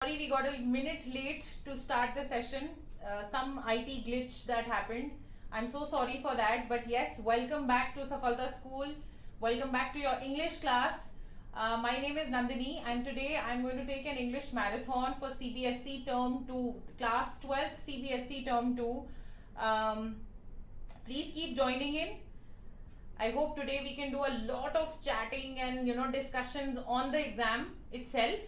Sorry, we got a minute late to start the session. Some IT glitch that happened. I'm so sorry for that. But yes, welcome back to Safalta School. Welcome back to your English class. My name is Nandani and today I'm going to take an English marathon for CBSE Term 2, Class 12th CBSE Term 2. Please keep joining in. I hope today we can do a lot of chatting and discussions on the exam itself.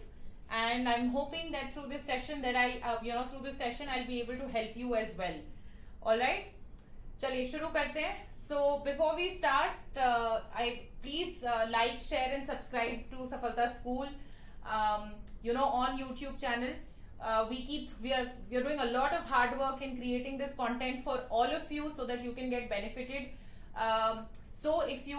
And I'm hoping that through this session that I'll be able to help you as well. All right, चलिए शुरू करते हैं. So before we start, I please like, share and subscribe to Safalta School. On YouTube channel. We are doing a lot of hard work in creating this content for all of you so that you can get benefited. So if you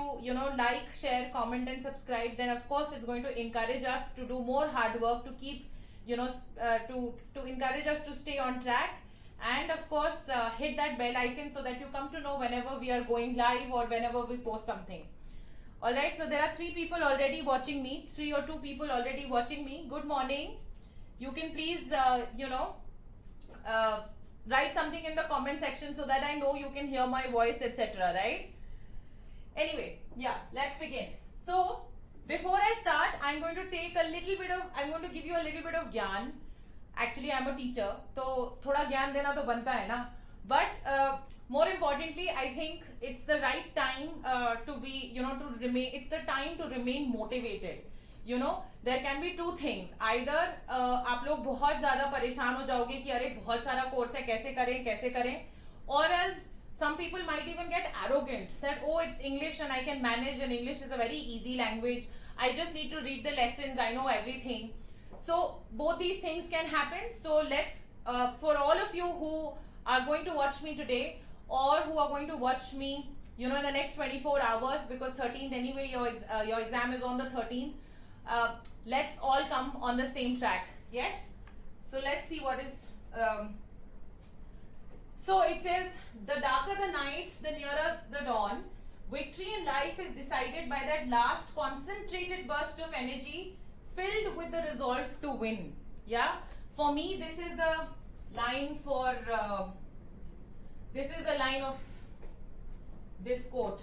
like, share, comment and subscribe, then of course it's going to encourage us to do more hard work to keep to encourage us to stay on track, and of course hit that bell icon so that you come to know whenever we are going live or whenever we post something. All right, so there are 3 people already watching me, 3 or 2 people already watching me. Good morning. You can please write something in the comment section so that I know you can hear my voice, etc. Right? Anyway, yeah, let's begin. So before I start, I'm going to give you a little bit of gyan. Actually, I'm a teacher, so thoda gyan dena to banta hai na. But more importantly, I think it's the right time it's the time to remain motivated. There can be 2 things. Either आप लोग बहुत ज़्यादा परेशान हो जाओगे कि अरे बहुत सारा कोर्स है, कैसे करें, or else some people might even get arrogant that, oh, it's English and I can manage, and English is a very easy language. I just need to read the lessons. I know everything. So both these things can happen. So let's, for all of you who are going to watch me today or who are going to watch me, in the next 24 hours, because 13th anyway, your exam is on the 13th. Let's all come on the same track. Yes. So let's see what is. So it says, the darker the night, the nearer the dawn. Victory in life is decided by that last concentrated burst of energy filled with the resolve to win. Yeah. For me, this is the line of this quote.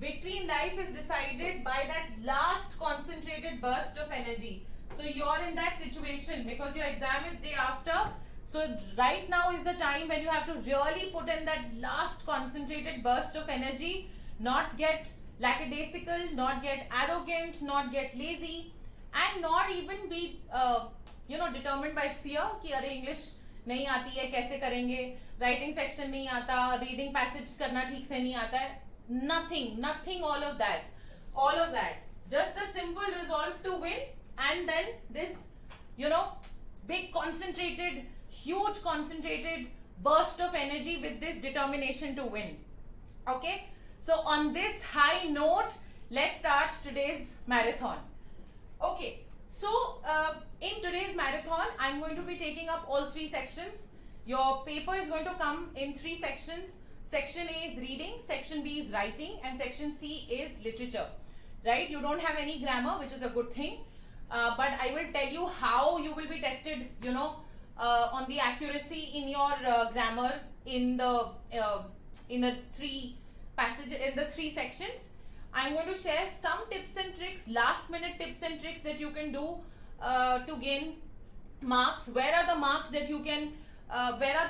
Victory in life is decided by that last concentrated burst of energy. So you're in that situation because your exam is day after. So right now is the time when you have to really put in that last concentrated burst of energy, not get lackadaisical, not get arrogant, not get lazy, and not even be determined by fear कि अरे English नहीं आती है, कैसे करेंगे, writing section नहीं आता, reading passage करना ठीक से नहीं आता है. Nothing, all of that. Just a simple resolve to win, and then this, big concentrated, huge concentrated burst of energy with this determination to win. Okay. So on this high note, let's start today's marathon. Okay. So in today's marathon, I'm going to be taking up all 3 sections. Your paper is going to come in 3 sections. Section A is reading, section B is writing, and section C is literature. Right? You don't have any grammar, which is a good thing. But I will tell you how you will be tested, on the accuracy in your grammar in the 3 sections. I'm going to share some tips and tricks, last minute tips and tricks that you can do to gain marks. Where are the marks that you can where are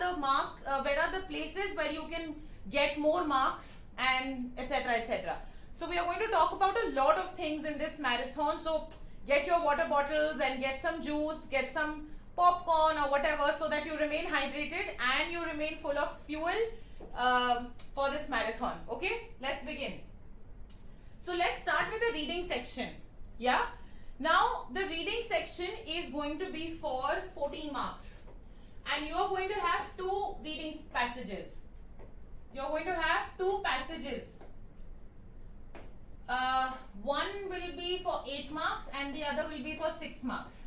the places where you can get more marks, and etc. So we are going to talk about a lot of things in this marathon. So get your water bottles and get some juice, get some popcorn or whatever, so that you remain hydrated and you remain full of fuel for this marathon. Okay, let's begin. So let's start with the reading section. Yeah. Now the reading section is going to be for 14 marks. And you are going to have 2 reading passages. You are going to have 2 passages. One will be for 8 marks and the other will be for 6 marks.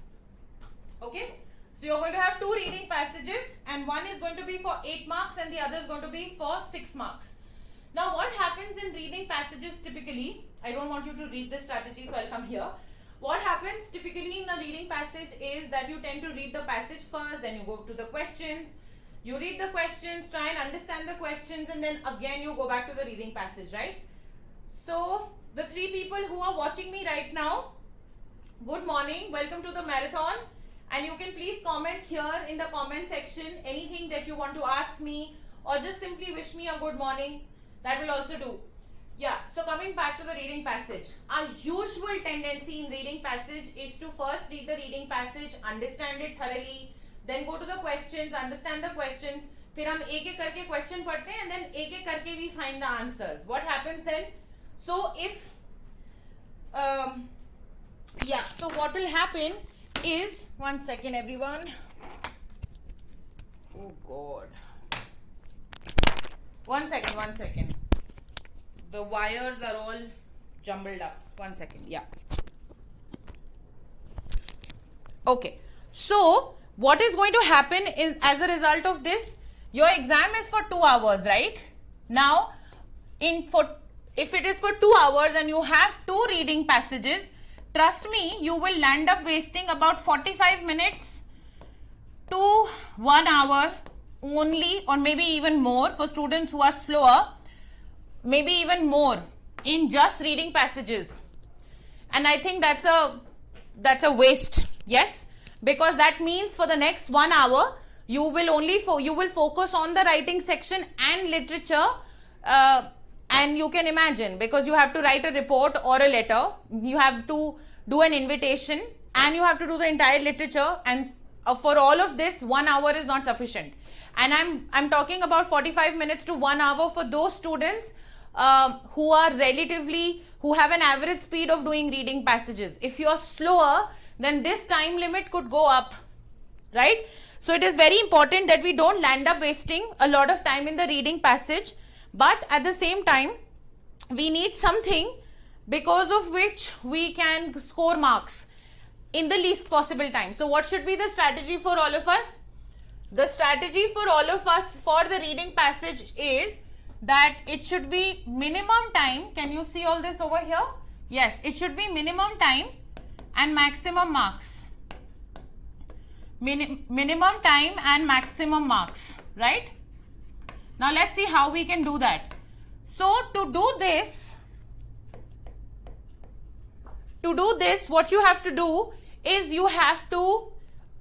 Okay. So you are going to have 2 reading passages, and one is going to be for 8 marks and the other is going to be for 6 marks. Now what happens in reading passages typically, I don't want you to read this strategy, so I'll come here. what happens typically in a reading passage is that you tend to read the passage first, then you go to the questions, you read the questions, try and understand the questions, and then again you go back to the reading passage, right? So the three people who are watching me right now, good morning, welcome to the marathon, and you can please comment here in the comment section anything that you want to ask me, or just simply wish me a good morning. That will also do. Yeah, so coming back to the reading passage, our usual tendency in reading passage is to first read the reading passage, understand it thoroughly, then go to the questions, understand the questions, फिर हम एक एक करके question पढ़ते हैं, and then एक एक करके we find the answers. What happens then? So if yeah, so what will happen is, one second everyone, oh god, one second, the wires are all jumbled up, one second, yeah, okay. So what is going to happen is, as a result of this, your exam is for 2 hours, right? Now if it is for 2 hours and you have 2 reading passages, trust me, you will land up wasting about 45 minutes to 1 hour only, or maybe even more for students who are slower, maybe even more, in just reading passages. And I think that's a waste, yes, because that means for the next 1 hour you will focus on the writing section and literature, and you can imagine, because you have to write a report or a letter, you have to do an invitation, and you have to do the entire literature, and for all of this 1 hour is not sufficient. And I'm talking about 45 minutes to 1 hour for those students who have an average speed of doing reading passages. If you're slower, then this time limit could go up, right? So it is very important that we don't land up wasting a lot of time in the reading passage, but at the same time we need something because of which we can score marks in the least possible time. So what should be the strategy for all of us? The strategy for all of us for the reading passage is that it should be minimum time. Can you see all this over here? Yes, it should be minimum time and maximum marks. Minimum time and maximum marks, right? Now let's see how we can do that. So to do this, what you have to do is you have to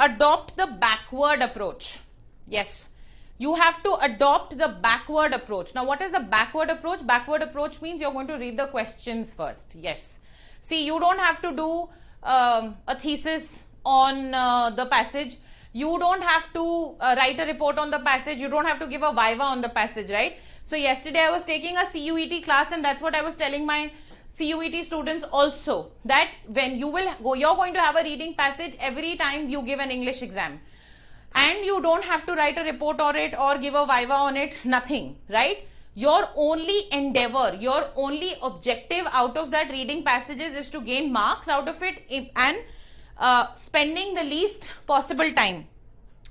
adopt the backward approach. Yes, you have to adopt the backward approach. Now what is the backward approach? Backward approach means you're going to read the questions first. Yes, see, you don't have to do a thesis on the passage, you don't have to write a report on the passage, you don't have to give a viva on the passage, right? So yesterday I was taking a CUET class, and that's what I was telling my CUET students also, that when you're going to have a reading passage every time you give an English exam, and you don't have to write a report on it or give a viva on it, nothing, right? Your only endeavor, your only objective out of that reading passages is to gain marks out of it and spending the least possible time.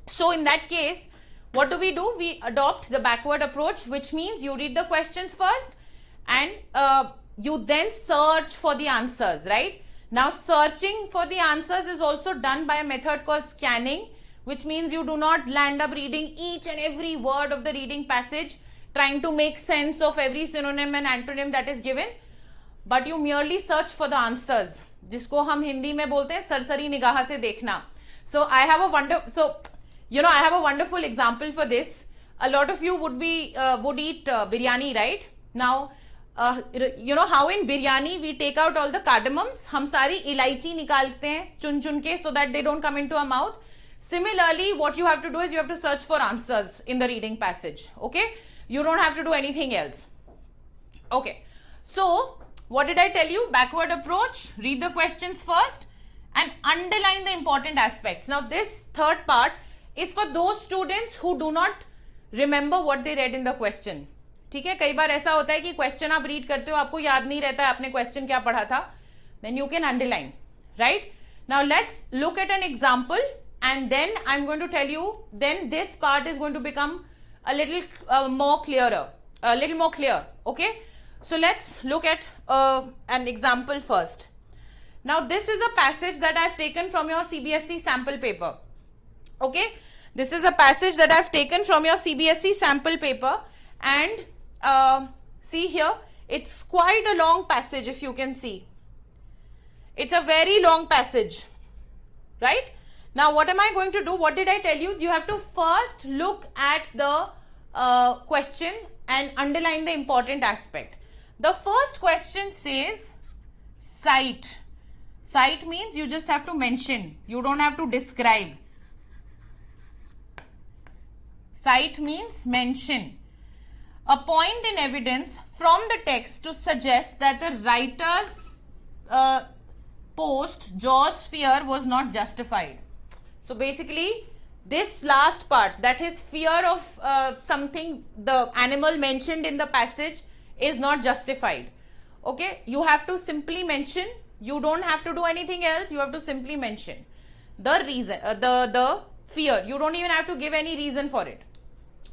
So in that case, what do? We adopt the backward approach, which means you read the questions first and you then search for the answers, right? Now searching for the answers is also done by a method called scanning, which means you do not land up reading each and every word of the reading passage, trying to make sense of every synonym and antonym that is given, but you merely search for the answers, जिसको हम हिंदी में बोलते हैं सरसरी निगाह से देखना. So I have a wonderful example for this. A lot of you would eat biryani, right? Now you know how in biryani we take out all the cardamoms, हम सारी इलायची निकालते हैं चुन चुन के so that they don't come into our mouth. Similarly, what you have to do is you have to search for answers in the reading passage. Okay, you don't have to do anything else. Okay, so what did I tell you? Backward approach, read the questions first and underline the important aspects. Now this third part is for those students who do not remember what they read in the question. ठीक है, कई बार ऐसा होता है कि question आप read करते हो, आपको याद नहीं रहता है आपने क्वेश्चन क्या पढ़ा था, then you can underline, right? Now let's look at an example and then I'm going to tell you, then this part is going to become a little more clear, okay? So let's look at an example first. Now this is a passage that I've taken from your CBSE sample paper. Okay, this is a passage that I've taken from your CBSE sample paper, and see here, it's quite a long passage. If you can see, it's a very long passage, right? Now what am I going to do? What did I tell you? You have to first look at the question and underline the important aspect. The first question says cite. Cite means you just have to mention, you don't have to describe. Cite means mention a point in evidence from the text to suggest that the writer's post Jaw's fear was not justified. So basically this last part, that his fear of something the animal mentioned in the passage is not justified. Okay, you have to simply mention, you don't have to do anything else, you have to simply mention the reason, the fear. You don't even have to give any reason for it.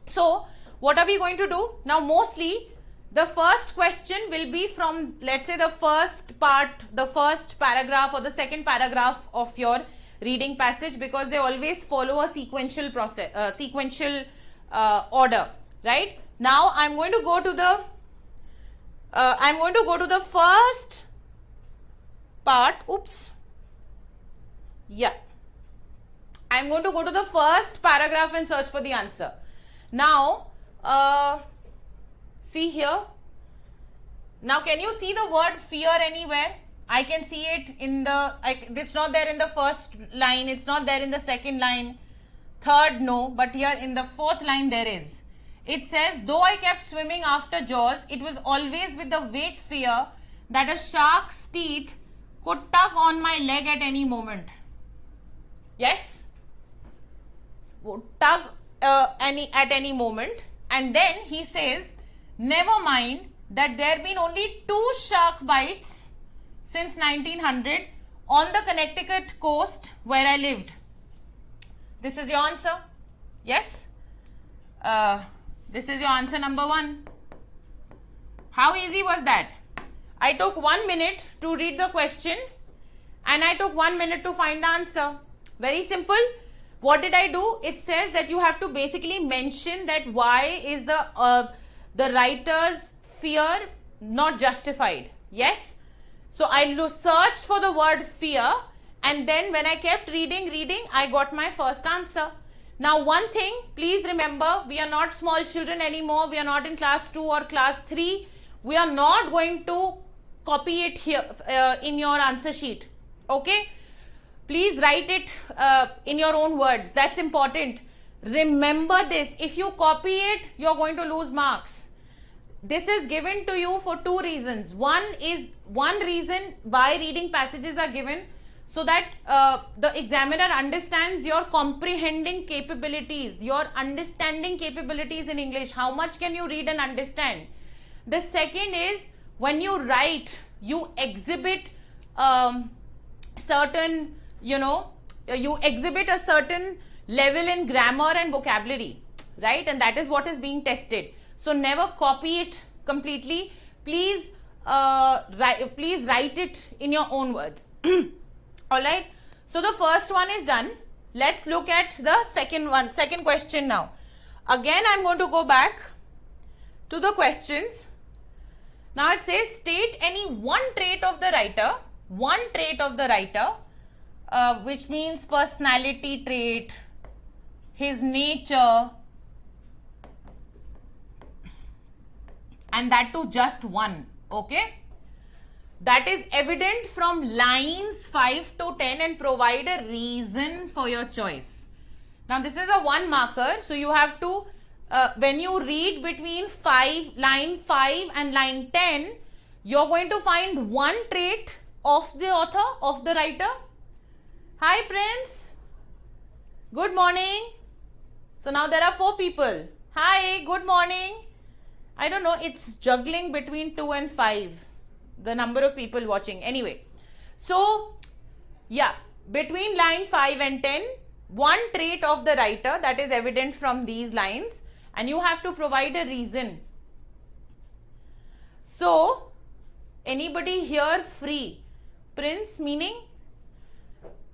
So what are we going to do? Now mostly the first question will be from, let's say, the first part, the first paragraph or the second paragraph of your reading passage, because they always follow a sequential process, order, right? Now I'm going to go to the first part. I'm going to go to the first paragraph and search for the answer. Now see here. Now can you see the word fear anywhere? I can see it in the, it's not there in the first line, it's not there in the second line, third no, but here in the fourth line there is. It says, though I kept swimming after Jaws, it was always with the vague fear that a shark's teeth could tug on my leg at any moment. Yes? Tug at any moment. And then he says, never mind that there have been only 2 shark bites since 1900 on the Connecticut coast where I lived. This is your answer. Yes? This is your answer number 1. How easy was that? I took 1 minute to read the question and I took 1 minute to find the answer. Very simple. What did I do? It says that you have to basically mention that why is the writer's fear not justified. Yes? So I searched for the word fear, and then when I kept reading, I got my first answer. Now one thing, please remember, we are not small children anymore. We are not in class 2 or class 3. We are not going to copy it here in your answer sheet. Okay? Please write it in your own words. That's important. Remember this. If you copy it, you are going to lose marks. This is given to you for 2 reasons. One reason why reading passages are given, so that the examiner understands your comprehending capabilities, your understanding capabilities in English. How much can you read and understand? The second is, when you write, you exhibit certain, you exhibit a certain level in grammar and vocabulary, right? And that is what is being tested. So never copy it completely. Please write it in your own words. Alright. So the first one is done. Let's look at the second question now. Again, I'm going to go back to the questions. Now it says, state any one trait of the writer, which means personality trait, his nature, and that too just one. Okay, that is evident from lines 5 to 10 and provide a reason for your choice. Now this is a 1 marker, so you have to when you read between line 5 and line 10, you're going to find one trait of the author, of the writer. Hi Prince, good morning. So now there are 4 people. Hi, good morning. I don't know, it's juggling between 2 and 5, the number of people watching. Anyway, so yeah, between line 5 and 10, one trait of the writer that is evident from these lines, and you have to provide a reason. So anybody here free Prince meaning?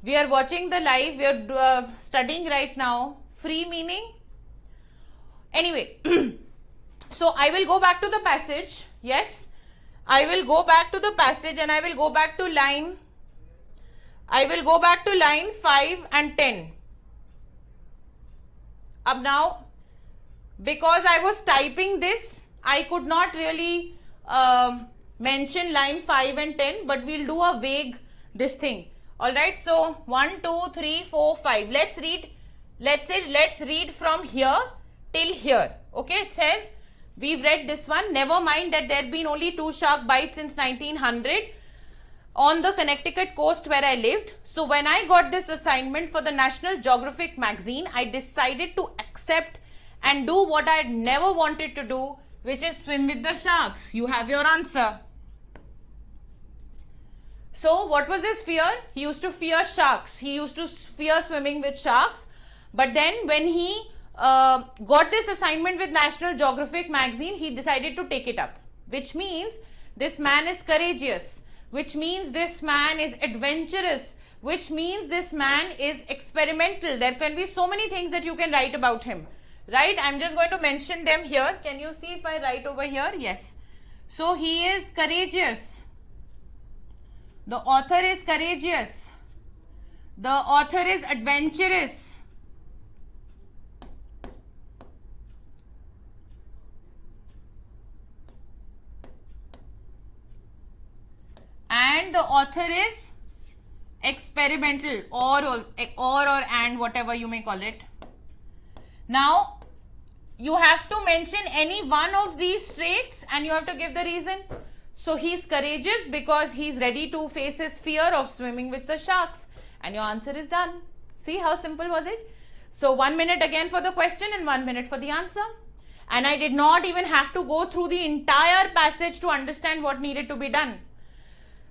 We are watching the live, we are studying right now. Free meaning? Anyway, so I will go back to the passage. Yes, I will go back to the passage and I will go back to line 5 and 10. Up now, because I was typing this, I could not really mention line 5 and 10, but we'll do a vague this thing. Alright, so 1, 2, 3, 4, 5. Let's read from here till here. Okay, it says, we've read this one. Never mind that there have been only 2 shark bites since 1900 on the Connecticut coast where I lived. So when I got this assignment for the National Geographic magazine, I decided to accept and do what I had never wanted to do, which is swim with the sharks. You have your answer. So what was his fear? He used to fear sharks. He used to fear swimming with sharks. But then when he got this assignment with National Geographic magazine, he decided to take it up. Which means this man is courageous. Which means this man is adventurous. Which means this man is experimental. There can be so many things that you can write about him. Right? I'm just going to mention them here. Can you see if I write over here? Yes. So he is courageous. The author is courageous. The author is adventurous. And the author is experimental or and whatever you may call it. Now, you have to mention any one of these traits and you have to give the reason. So, he is courageous because he is ready to face his fear of swimming with the sharks. And your answer is done. See how simple was it? So, 1 minute again for the question and 1 minute for the answer. And I did not even have to go through the entire passage to understand what needed to be done.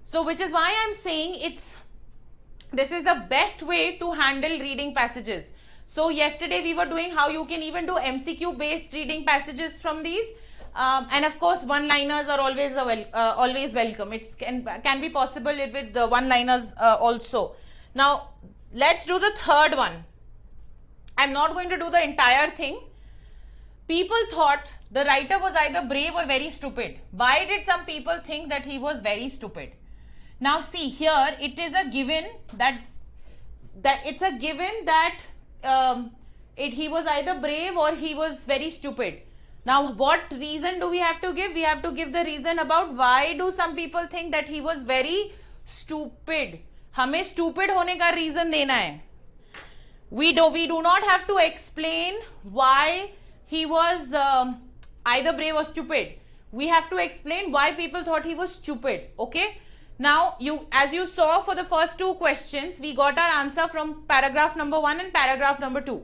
So, which is why I am saying this is the best way to handle reading passages. So, yesterday we were doing how you can even do MCQ based reading passages from these. And of course, one-liners are always welcome. It can be possible with the one-liners also. Now, let's do the third one. I'm not going to do the entire thing. People thought the writer was either brave or very stupid. Why did some people think that he was very stupid? Now, see here, it is a given that he was either brave or he was very stupid. Now, what reason do we have to give? We have to give the reason about why do some people think that he was very stupid. हमें stupid होने का reason देना है. We do not have to explain why he was either brave or stupid. We have to explain why people thought he was stupid. Okay. Now, as you saw for the first 2 questions, we got our answer from paragraph number 1 and paragraph number 2.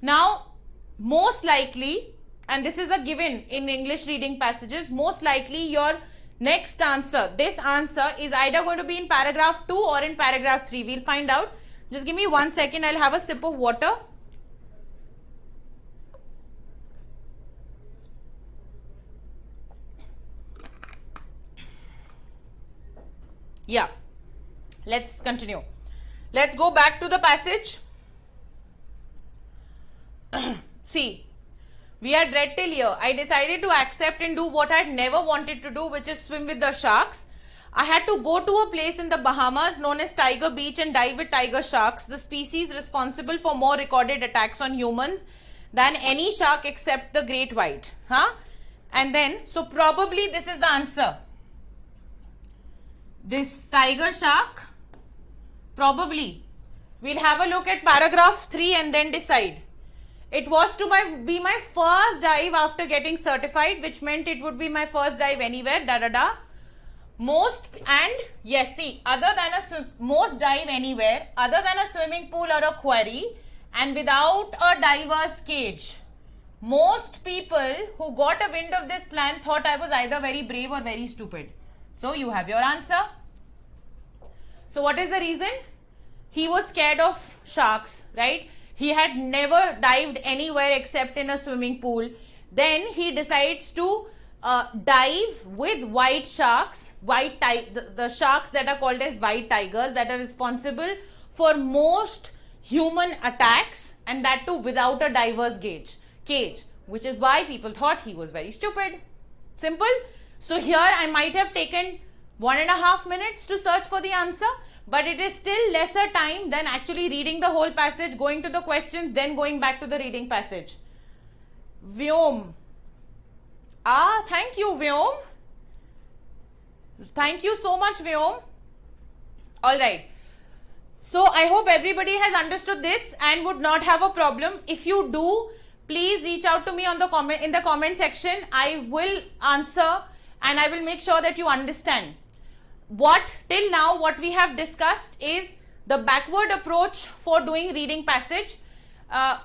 Now, most likely, and this is a given in English reading passages, most likely your next answer, this answer is either going to be in paragraph 2 or in paragraph 3. We'll find out. Just give me 1 second. I'll have a sip of water. Yeah. Let's continue. Let's go back to the passage. See, we had read till here. I decided to accept and do what I had never wanted to do, which is swim with the sharks. I had to go to a place in the Bahamas known as Tiger Beach and dive with tiger sharks, the species responsible for more recorded attacks on humans than any shark except the great white. And then, so probably this is the answer. This tiger shark, probably. We'll have a look at paragraph 3 and then decide. It was to be my first dive after getting certified, which meant it would be my first dive anywhere, Most dive anywhere other than a swimming pool or a quarry and without a diver's cage. Most people who got a wind of this plan thought I was either very brave or very stupid. So, you have your answer. So, what is the reason? He was scared of sharks, right? He had never dived anywhere except in a swimming pool. Then he decides to dive with white sharks, the sharks that are called as white tigers, that are responsible for most human attacks, and that too without a diver's cage, which is why people thought he was very stupid. Simple. So here I might have taken 1.5 minutes to search for the answer, but it is still lesser time than actually reading the whole passage, going to the questions, then going back to the reading passage. Vyom. Thank you, Vyom. Thank you so much, Vyom. All right. So I hope everybody has understood this and would not have a problem. If you do, please reach out to me on in the comment section. I will answer and I will make sure that you understand. Till now what we have discussed is the backward approach for doing reading passage.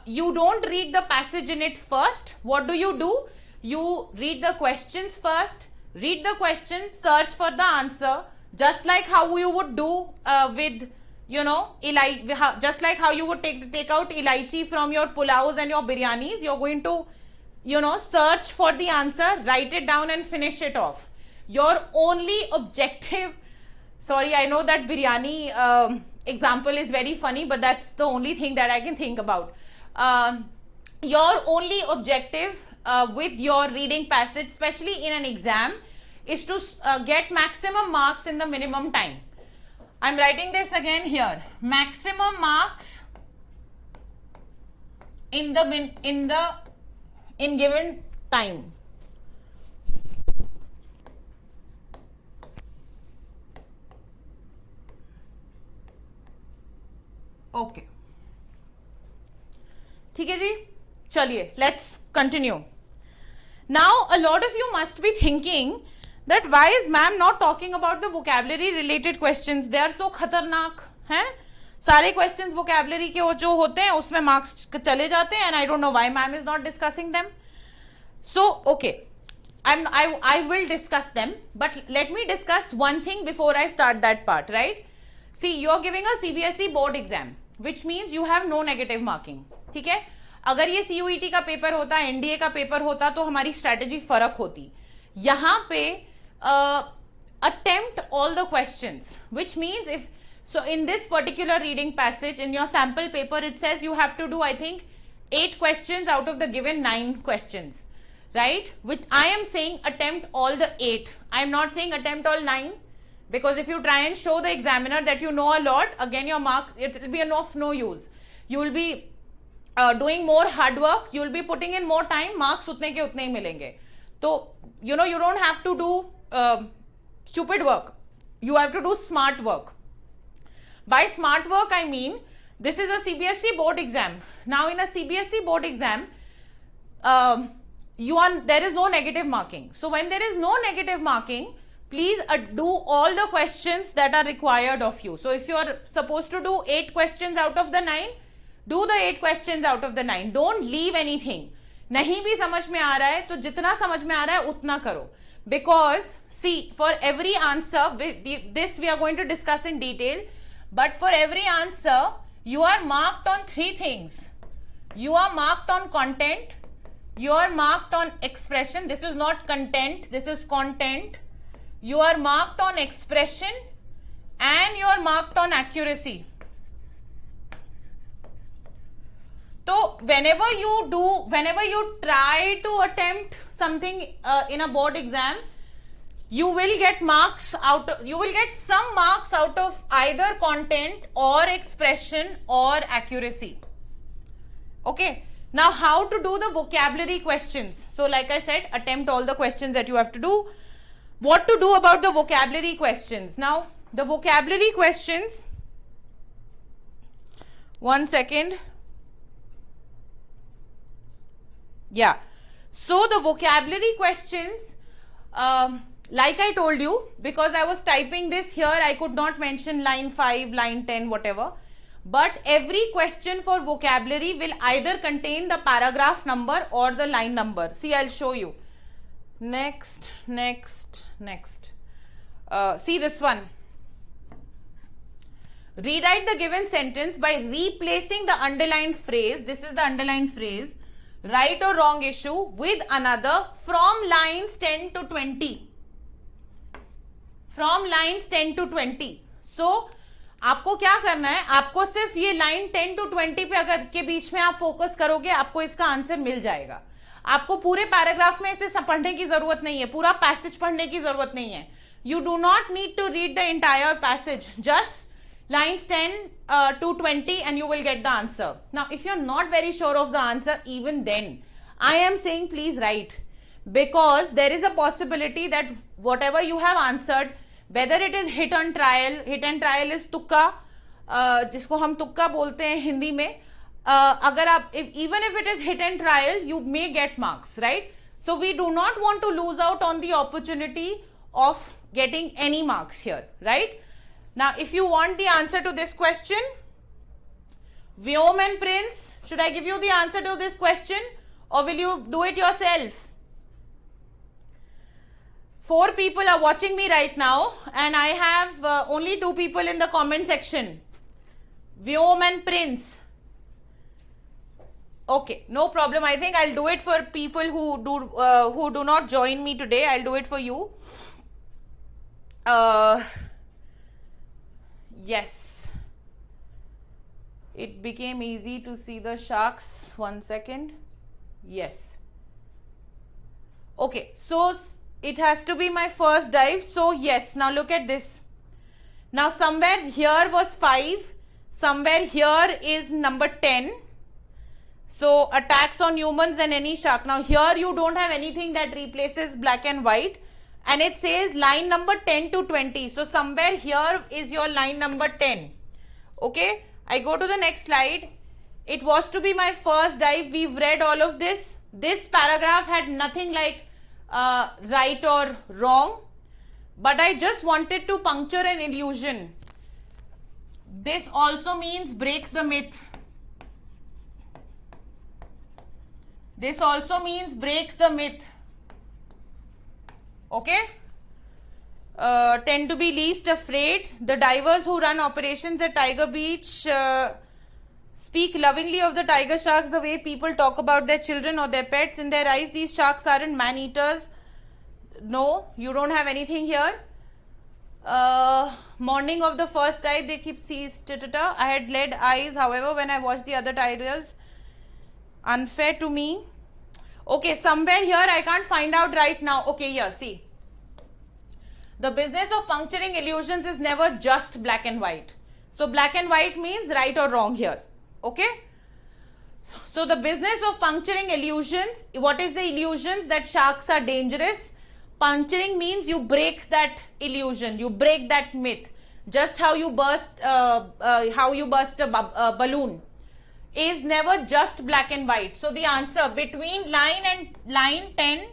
You don't read the passage in it first. What do? You read the questions first, read the questions, search for the answer, just like how you would do with, just like how you would take out elaichi from your pulaus and your biryanis. You're going to, search for the answer, write it down and finish it off. Your only objective, sorry, I know that biryani example is very funny, but that's the only thing that I can think about. Your only objective with your reading passage, especially in an exam, is to get maximum marks in the minimum time. I'm writing this again here. Maximum marks in given time. Okay. ठीक है जी, चलिए, let's continue. Now, a lot of you must be thinking that why is ma'am not talking about the vocabulary related questions? They are so खतरनाक हैं. सारे questions vocabulary के जो होते हैं उसमें marks चले जाते हैं, and I don't know why ma'am is not discussing them. So, okay, I will discuss them, but let me discuss one thing before I start that part, right? See, you are giving a CBSE board exam, which means you have no negative marking. ठीक है? अगर ये CUET का paper होता, NDA का paper होता, तो हमारी स्ट्रैटेजी फर्क होती. यहाँ पे attempt all the questions, which means so in this particular reading passage in your sample paper it says you have to do, I think, 8 questions out of the given 9 questions, right? Which I am saying attempt all the 8. I am not saying attempt all 9, because if you try and show the examiner that you know a lot, again your marks, it will be of no use. You will be doing more hard work, you will be putting in more time, marks utne ke utne hi milenge. So, you don't have to do stupid work. You have to do smart work. By smart work, I mean, this is a CBSE board exam. Now, in a CBSE board exam, there is no negative marking. So, when there is no negative marking, please do all the questions that are required of you. So, if you are supposed to do 8 questions out of the 9, do the 8 questions out of the 9. Don't leave anything. नहीं भी समझ में आ रहा है तो जितना समझ में आ रहा है उतना करो. Because see, for every answer, this we are going to discuss in detail, but for every answer you are marked on 3 things. You are marked on content, you are marked on expression. This is not content, this is content. You are marked on expression and you are marked on accuracy. So whenever you try to attempt something in a board exam, you will get some marks out of either content or expression or accuracy. Okay. Now, how to do the vocabulary questions? So, like I said, attempt all the questions that you have to do. What to do about the vocabulary questions? Now, the vocabulary questions, one second. Yeah. So, the vocabulary questions, like I told you, because I was typing this here, I could not mention line 5, line 10, whatever. But every question for vocabulary will either contain the paragraph number or the line number. See, I'll show you. Next. See this one. Rewrite the given sentence by replacing the underlined phrase. This is the underlined phrase. right or wrong issue with another from lines 10 to 20. From lines 10 to 20. So आपको क्या करना है, आपको सिर्फ ये line 10 to 20 पे अगर के बीच में आप फोकस करोगे, आपको इसका आंसर मिल जाएगा. आपको पूरे पैराग्राफ में इसे पढ़ने की जरूरत नहीं है, पूरा पैसेज पढ़ने की जरूरत नहीं है. You do not need to read the entire passage, just lines 10 to 20 and you will get the answer. Now, if you're not very sure of the answer, even then, I am saying please write, because there is a possibility that whatever you have answered, whether it is hit and trial is तुक्का, जिसको हम तुक्का बोलते हैं हिंदी में. अगर आप even if it is hit and trial, you may get marks, right? So we do not want to lose out on the opportunity of getting any marks here, right? Now, if you want the answer to this question, Vyom and Prince, should I give you the answer to this question or will you do it yourself? 4 people are watching me right now and I have only 2 people in the comment section. Vyom and Prince. Okay, no problem. I think I'll do it for people who do not join me today. I'll do it for you. Yes, it became easy to see the sharks. 1 second. Yes. Okay, so it has to be my first dive. So yes, now look at this. Now somewhere here was 5, somewhere here is number 10. So attacks on humans and any shark. Now here you don't have anything that replaces black and white. And it says line number 10 to 20. So somewhere here is your line number 10. Okay. I go to the next slide. It was to be my first dive. We've read all of this. This paragraph had nothing like right or wrong. But I just wanted to puncture an illusion. This also means break the myth. This also means break the myth. Okay, tend to be least afraid. The divers who run operations at Tiger Beach speak lovingly of the tiger sharks the way people talk about their children or their pets. In their eyes, these sharks aren't man-eaters. No, you don't have anything here. Morning of the first dive, they keep seized. I had lead eyes, however, when I watched the other tigers. Unfair to me. Okay, somewhere here I can't find out right now. Okay, here, see. The business of puncturing illusions is never just black and white. So, black and white means right or wrong here. Okay. So, the business of puncturing illusions, what is the illusions? That sharks are dangerous. Puncturing means you break that illusion, you break that myth. Just how you burst a balloon is never just black and white. So the answer between line 10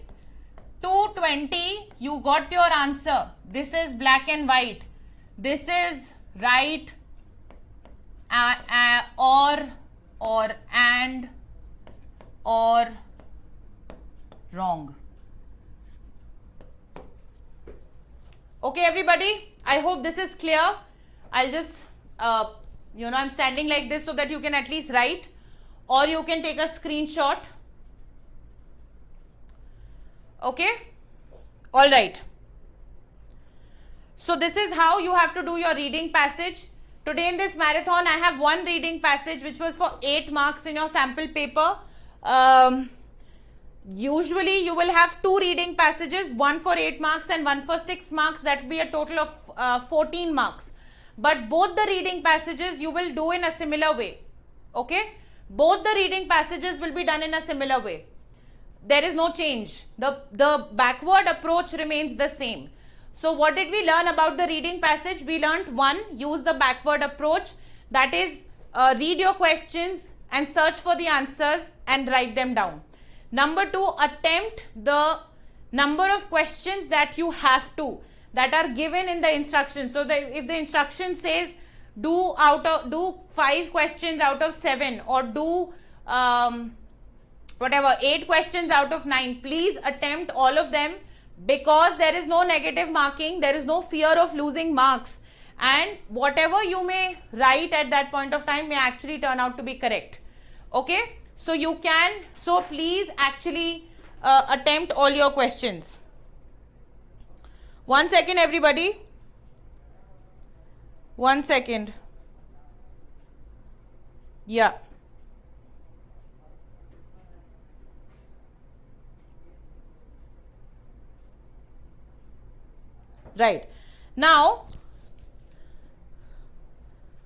to 20, you got your answer. This is black and white. This is right or and or wrong. Okay, everybody. I hope this is clear. I'll just I'm standing like this so that you can at least write, or you can take a screenshot. Okay. All right. So this is how you have to do your reading passage. Today in this marathon, I have one reading passage which was for 8 marks in your sample paper. Usually you will have 2 reading passages, one for 8 marks and one for 6 marks. That will be a total of 14 marks. But both the reading passages you will do in a similar way. Okay. Both the reading passages will be done in a similar way. There is no change. The backward approach remains the same. So what did we learn about the reading passage? We learned 1, use the backward approach. That is, read your questions and search for the answers and write them down. Number 2, attempt the number of questions that you have to, that are given in the instruction. So if the instruction says do 5 questions out of 7 or do 8 questions out of 9, please attempt all of them, because there is no negative marking, there is no fear of losing marks, and whatever you may write at that point of time may actually turn out to be correct. Okay, So you can, so please actually attempt all your questions. 1 second everybody. 1 second. Yeah. Right. Now,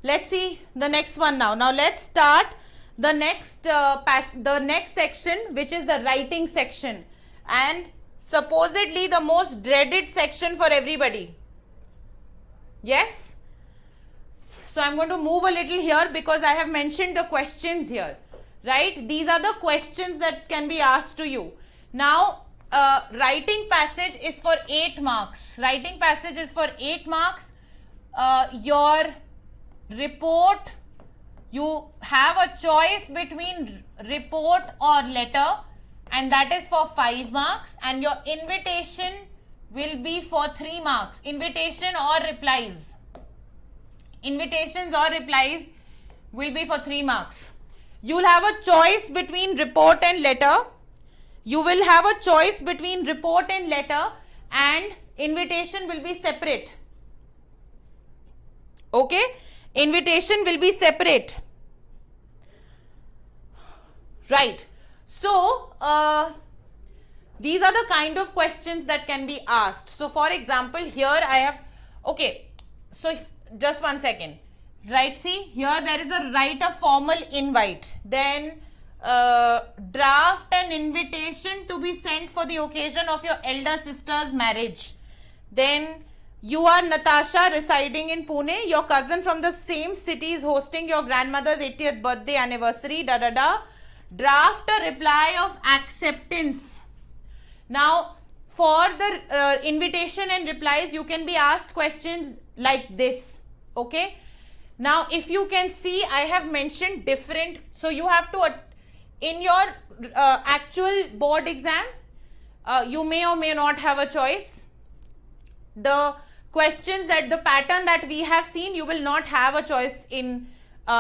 let's see the next one now. Now let's start the next section, which is the writing section, and supposedly the most dreaded section for everybody. Yes? So I'm going to move a little here because I have mentioned the questions here, right? These are the questions that can be asked to you. Now, writing passage is for 8 marks. Writing passage is for 8 marks. Your report, you have a choice between report or letter, and that is for 5 marks, and your invitation will be for 3 marks. Invitation or replies. Invitations or replies will be for 3 marks. You will have a choice between report and letter. You will have a choice between report and letter, and invitation will be separate. Okay? Invitation will be separate. Right. So, these are the kind of questions that can be asked. So, for example, here I have, okay, so just 1 second. Right, see, here there is a write a formal invite. Then, draft an invitation to be sent for the occasion of your elder sister's marriage. Then, you are Natasha residing in Pune. Your cousin from the same city is hosting your grandmother's 80th birthday anniversary. Da da da. Draft a reply of acceptance. Now, for the invitation and replies, you can be asked questions like this. Okay. Now, if you can see, I have mentioned different. So, you have to, in your actual board exam, you may or may not have a choice. The questions that the pattern that we have seen, you will not have a choice in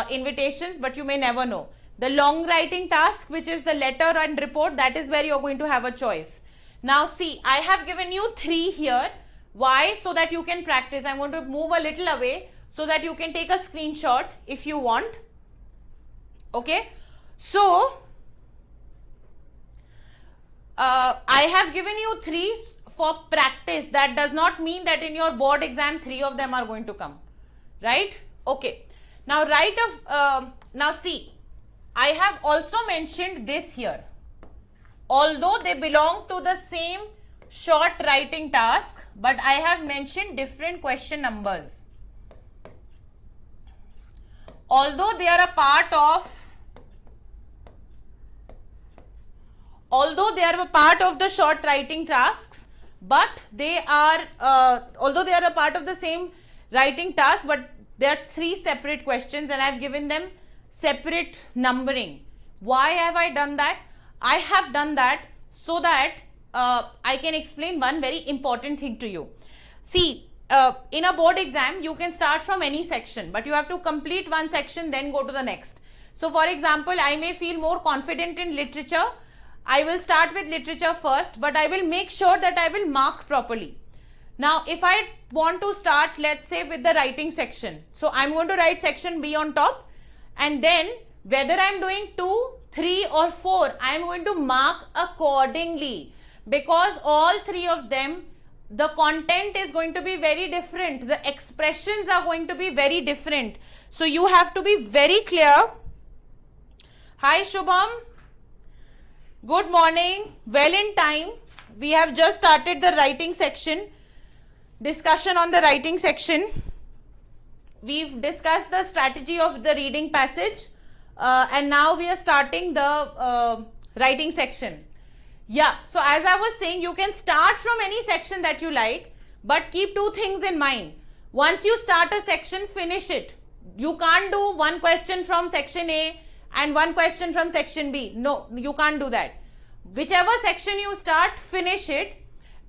invitations, but you may never know. The long writing task, which is the letter and report, that is where you are going to have a choice. Now see, I have given you 3 here. Why? So that you can practice. I am going to move a little away so that you can take a screenshot if you want. Okay. So, I have given you 3 for practice. That does not mean that in your board exam 3 of them are going to come, right? Okay. Now now see, I have also mentioned this here. Although they belong to the same short writing task, but I have mentioned different question numbers. Although they are a part of the short writing tasks, but they are, although they are a part of the same writing task, but there are 3 separate questions and I have given them separate numbering. Why have I done that? I have done that so that I can explain one very important thing to you. See, in a board exam, you can start from any section, but you have to complete one section, then go to the next. So, for example, I may feel more confident in literature. I will start with literature first, but I will make sure that I will mark properly. Now, if I want to start, let's say, with the writing section. So, I am going to write section B on top, and then whether I am doing 2, 3 or 4, I am going to mark accordingly, because all 3 of them, the content is going to be very different. The expressions are going to be very different. So, you have to be very clear. Hi Shubham. Good morning. Well in time. We have just started the writing section. Discussion on the writing section. We've discussed the strategy of the reading passage. And now we are starting the writing section. Yeah, so as I was saying, you can start from any section that you like, but keep 2 things in mind. Once you start a section, finish it. You can't do 1 question from section A and 1 question from section B. No, you can't do that. Whichever section you start, finish it,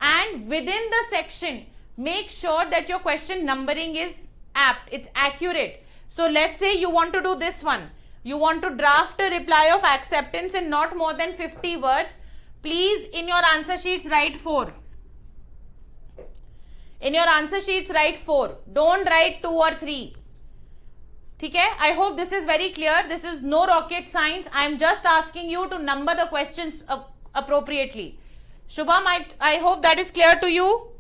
and within the section, make sure that your question numbering is apt, it's accurate. So let's say you want to do this one. You want to draft a reply of acceptance in not more than 50 words. Please, in your answer sheets, write 4. In your answer sheets, write 4. Don't write 2 or 3. Okay? I hope this is very clear. This is no rocket science. I am just asking you to number the questions appropriately. Shubham, I hope that is clear to you.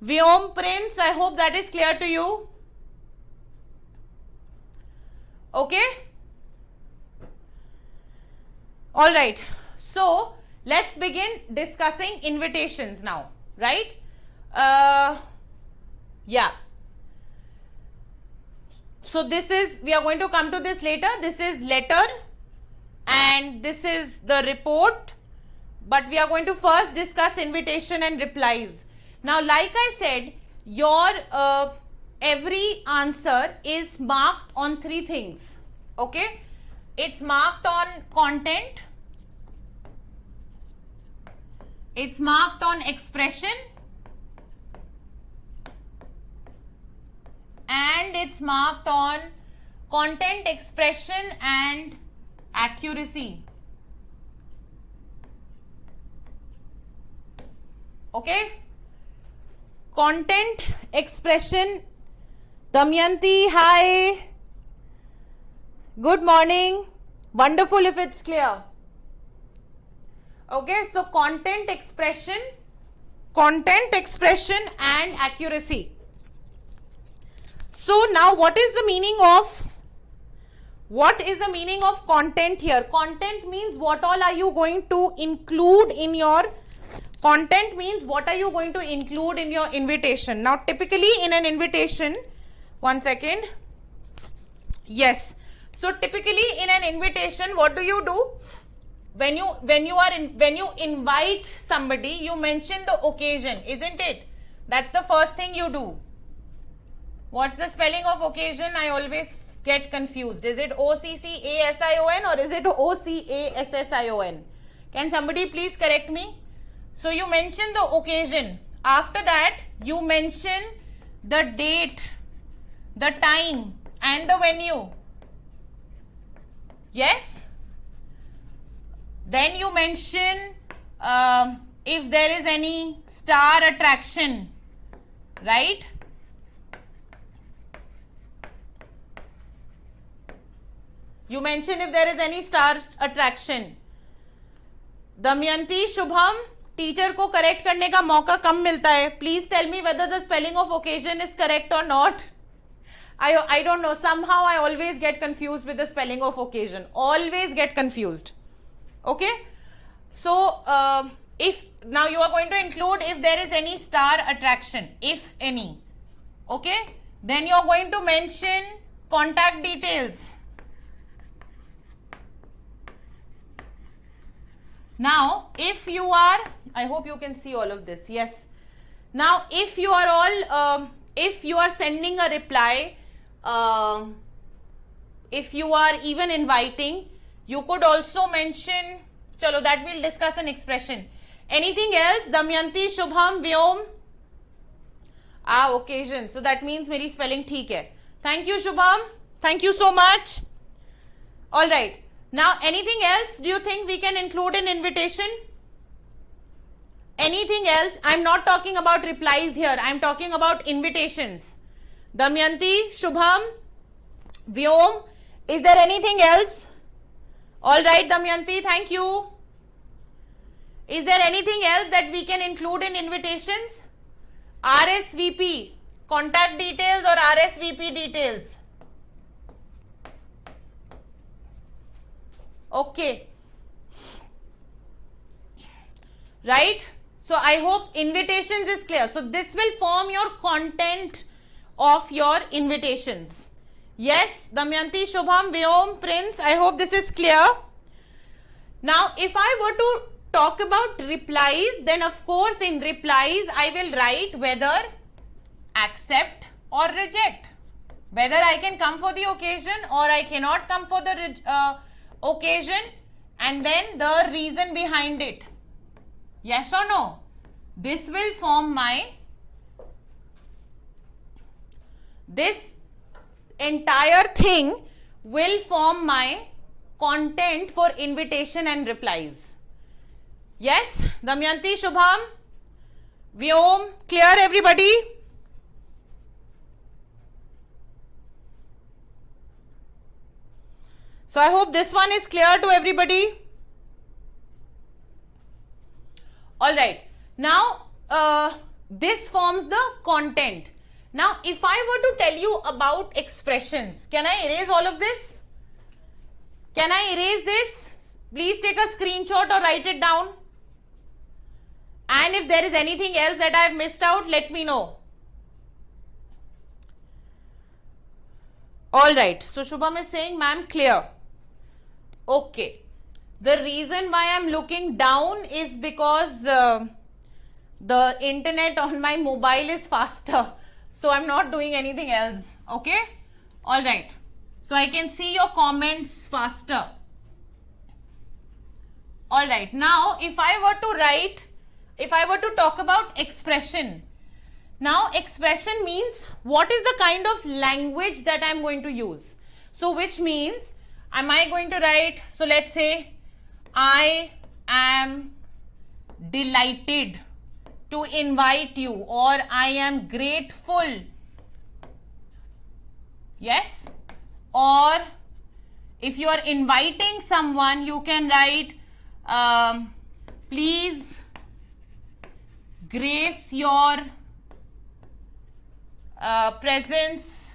Vyom Prince, I hope that is clear to you. Okay? Alright. So, let's begin discussing invitations now. Right? Yeah. So, this is, we are going to come to this later. This is letter and this is the report. But we are going to first discuss invitation and replies. Now, like I said, your every answer is marked on 3 things. Okay? It's marked on content. It's marked on expression. And it's marked on content, expression and accuracy. Okay? Content, expression. Damayanti, hi. Good morning. Wonderful if it's clear. Okay, so content, expression and accuracy. So now what is the meaning of content here? Content means what all are you going to include in your invitation. Now typically in an invitation, one second. Yes. So typically in an invitation, what do you do? When you invite somebody, you mention the occasion, isn't it? That's the first thing you do. What's the spelling of occasion? I always get confused. Is it O-C-C-A-S-I-O-N or is it O-C-A-S-S-I-O-N? Can somebody please correct me? So you mention the occasion. After that, you mention the date, the time and the venue. Yes? Then you mention if there is any star attraction, right? You mention if there is any star attraction. Damayanti, Shubham, teacher को correct करने का मौका कम मिलता है. Please tell me whether the spelling of occasion is correct or not. I don't know. Somehow I always get confused with the spelling of occasion. Always get confused. Okay. So, if now you are going to include if there is any star attraction, if any. Okay. Then you are going to mention contact details. Now, if you are, I hope you can see all of this. Yes. Now, if you are all, if you are sending a reply, if you are even inviting, you could also mention, chalo, that we'll discuss an expression. Anything else? Damayanti, Shubham, Vyom? Occasion. So that means meri spelling theek hai. Thank you, Shubham. Thank you so much. All right. Now, anything else do you think we can include in invitation? Anything else? I'm not talking about replies here. I'm talking about invitations. Damayanti, Shubham, Vyom, is there anything else? All right, Damayanti, thank you. Is there anything else that we can include in invitations? RSVP, contact details or RSVP details? Okay. Right? So, I hope invitations is clear. So, this will form your content of your invitations. Yes, Damayanti, Shubham, Vyom, Prince, I hope this is clear. Now, if I were to talk about replies, then of course in replies, I will write whether accept or reject. Whether I can come for the occasion or I cannot come for the occasion, and then the reason behind it. Yes or no? This will form my, this entire thing will form my content for invitation and replies. Yes, Damayanti, Shubham, Vyom, clear everybody? So I hope this one is clear to everybody. All right. Now, this forms the content. Now, if I were to tell you about expressions, can I erase all of this? Can I erase this? Please take a screenshot or write it down. And if there is anything else that I have missed out, let me know. All right. So, Shubham is saying, ma'am, clear. Okay. The reason why I am looking down is because the internet on my mobile is faster. So, I am not doing anything else. Okay. All right. So, I can see your comments faster. All right. Now, if I were to talk about expression. Now, expression means what is the kind of language that I am going to use. So, which means, am I going to write, so let's say, I am delighted to invite you, or I am grateful. Yes? Or if you are inviting someone, you can write, please grace your presence.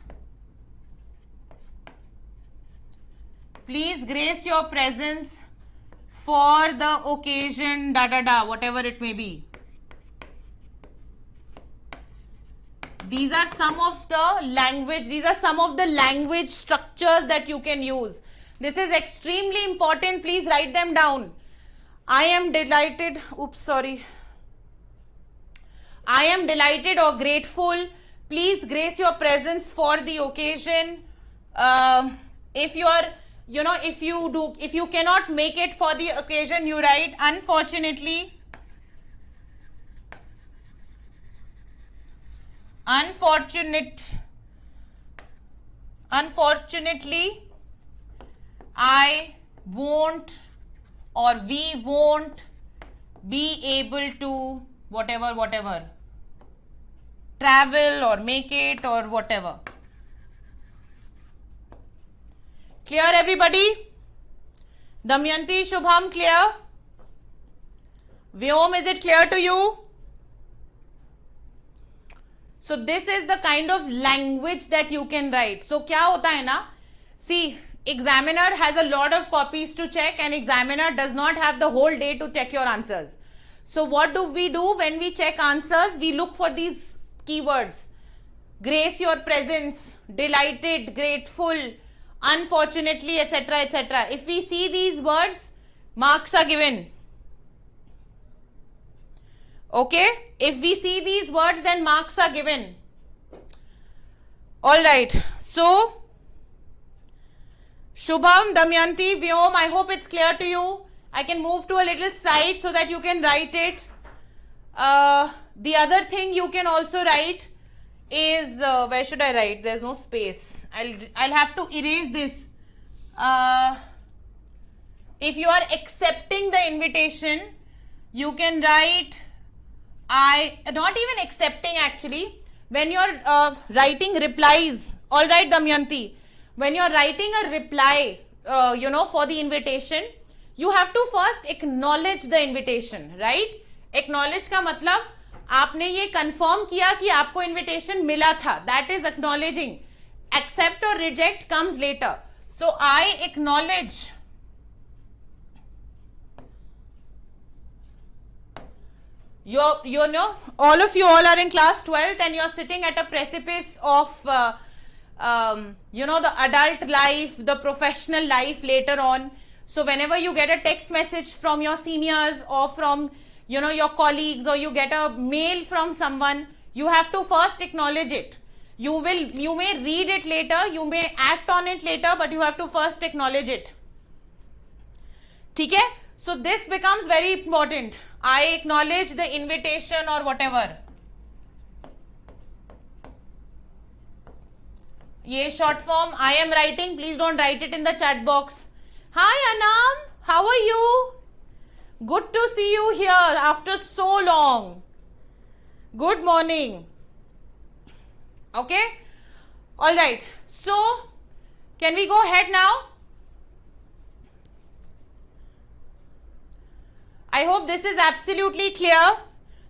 Please grace your presence for the occasion, whatever it may be. These are some of the language structures that you can use. This is extremely important. Please write them down. I am delighted. Oops, sorry. I am delighted or grateful. Please grace your presence for the occasion. If you cannot make it for the occasion, you write unfortunately. Unfortunately, I won't or we won't be able to whatever, travel or make it or whatever. Clear everybody? Damayanti, Shubham, clear? Vyom, is it clear to you? So this is the kind of language that you can write. So क्या होता है ना? See, examiner has a lot of copies to check and examiner does not have the whole day to check your answers. So what do we do when we check answers? We look for these keywords. Grace your presence, delighted, grateful, unfortunately, etc., etc. If we see these words, marks are given. Okay, if we see these words, then marks are given. All right, so Shubham, Damayanti, Vyom, I hope it's clear to you. I can move to a little side so that you can write it. The other thing you can also write is, where should I write? There's no space. I'll have to erase this. If you are accepting the invitation, you can write, not even accepting actually, when you're writing replies, all right Damayanti, when you're writing a reply, for the invitation, you have to first acknowledge the invitation, right? Acknowledge का मतलब आपने ये confirm किया कि आपको invitation मिला था, that is acknowledging. Accept or reject comes later. So I acknowledge all of you all are in class 12th and you're sitting at a precipice of the adult life, the professional life later on. So whenever you get a text message from your seniors or from your colleagues, or you get a mail from someone, you have to first acknowledge it. You may read it later, you may act on it later, but you have to first acknowledge it. Okay? So this becomes very important. I acknowledge the invitation or whatever. ये short form I am writing. Please don't write it in the chat box. Hi Anam, how are you? Good to see you here after so long. Good morning. Okay. All right. So, can we go ahead now? I hope this is absolutely clear.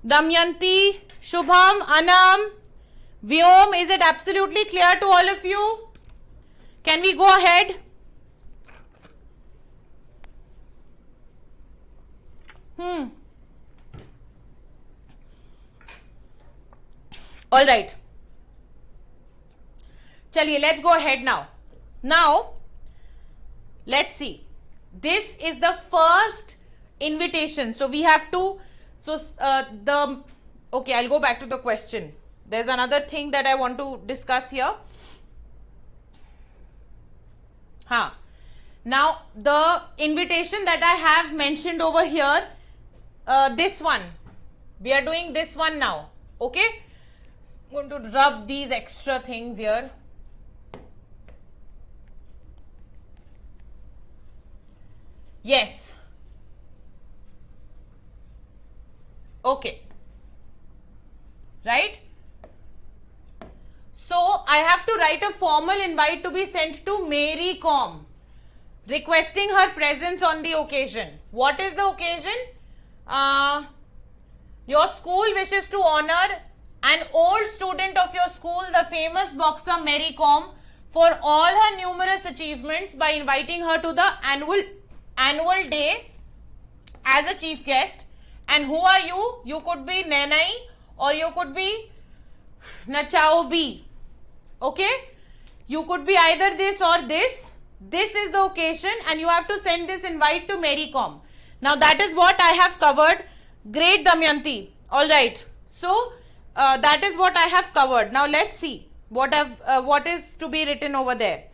Damyanti, Shubham, Anam, Vyom, is it absolutely clear to all of you? Can we go ahead? All right. Chaliye, let's go ahead now. Now, let's see. This is the first invitation. So we have to, okay, I'll go back to the question. There's another thing that I want to discuss here. Now, the invitation that I have mentioned over here, this one, we are doing this one now. Okay. I'm going to rub these extra things here. Yes. Okay. Right? So, I have to write a formal invite to be sent to Mary Com, requesting her presence on the occasion. What is the occasion? Your school wishes to honor an old student of your school, the famous boxer Mary Com, for all her numerous achievements by inviting her to the annual day as a chief guest. And who are you? You could be Nandani or you could be Nachao B. Okay? You could be either this or this. This is the occasion and you have to send this invite to Mary Com. Now that is what I have covered. Great, Damyanti. Alright. So, that is what I have covered. Now let's see what is to be written over there.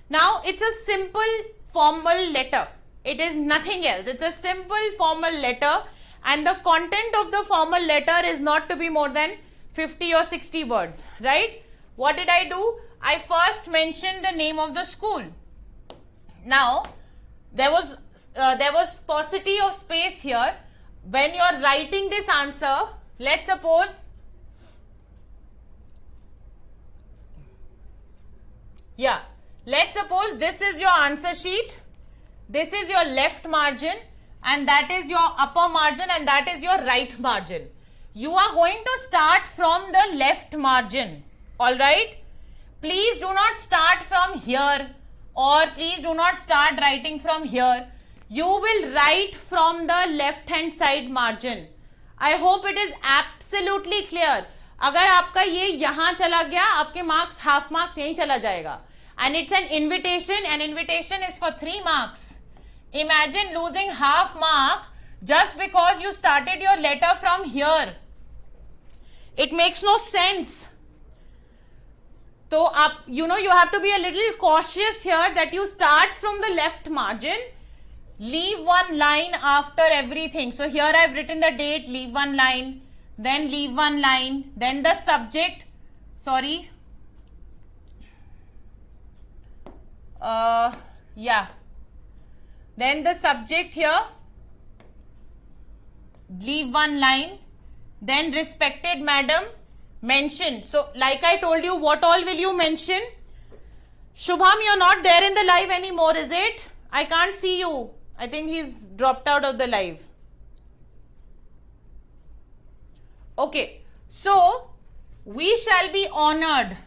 Now it's a simple formal letter. It is nothing else. It's a simple formal letter and the content of the formal letter is not to be more than 50 or 60 words. Right? What did I do? I first mentioned the name of the school. Now there was paucity of space here. When you are writing this answer, let's suppose let's suppose this is your answer sheet, this is your left margin and that is your upper margin and that is your right margin. You are going to start from the left margin. Alright? Please do not start from here or please do not start writing from here. You will write from the left hand side margin. I hope it is absolutely clear. अगर आपका ये यहाँ चला गया, आपके marks half marks यहीं चला जाएगा. And it's an invitation. An invitation is for 3 marks. Imagine losing half mark just because you started your letter from here. It makes no sense. So, you have to be a little cautious here that you start from the left margin. Leave one line after everything. So, here I have written the date, leave one line, then leave one line, then the subject, sorry. Then the subject here, leave one line, then respected madam, mention. So, like I told you, what all will you mention? Shubham, you're not there in the live anymore, is it? I can't see you. I think he's dropped out of the live. Okay, so we shall be honored.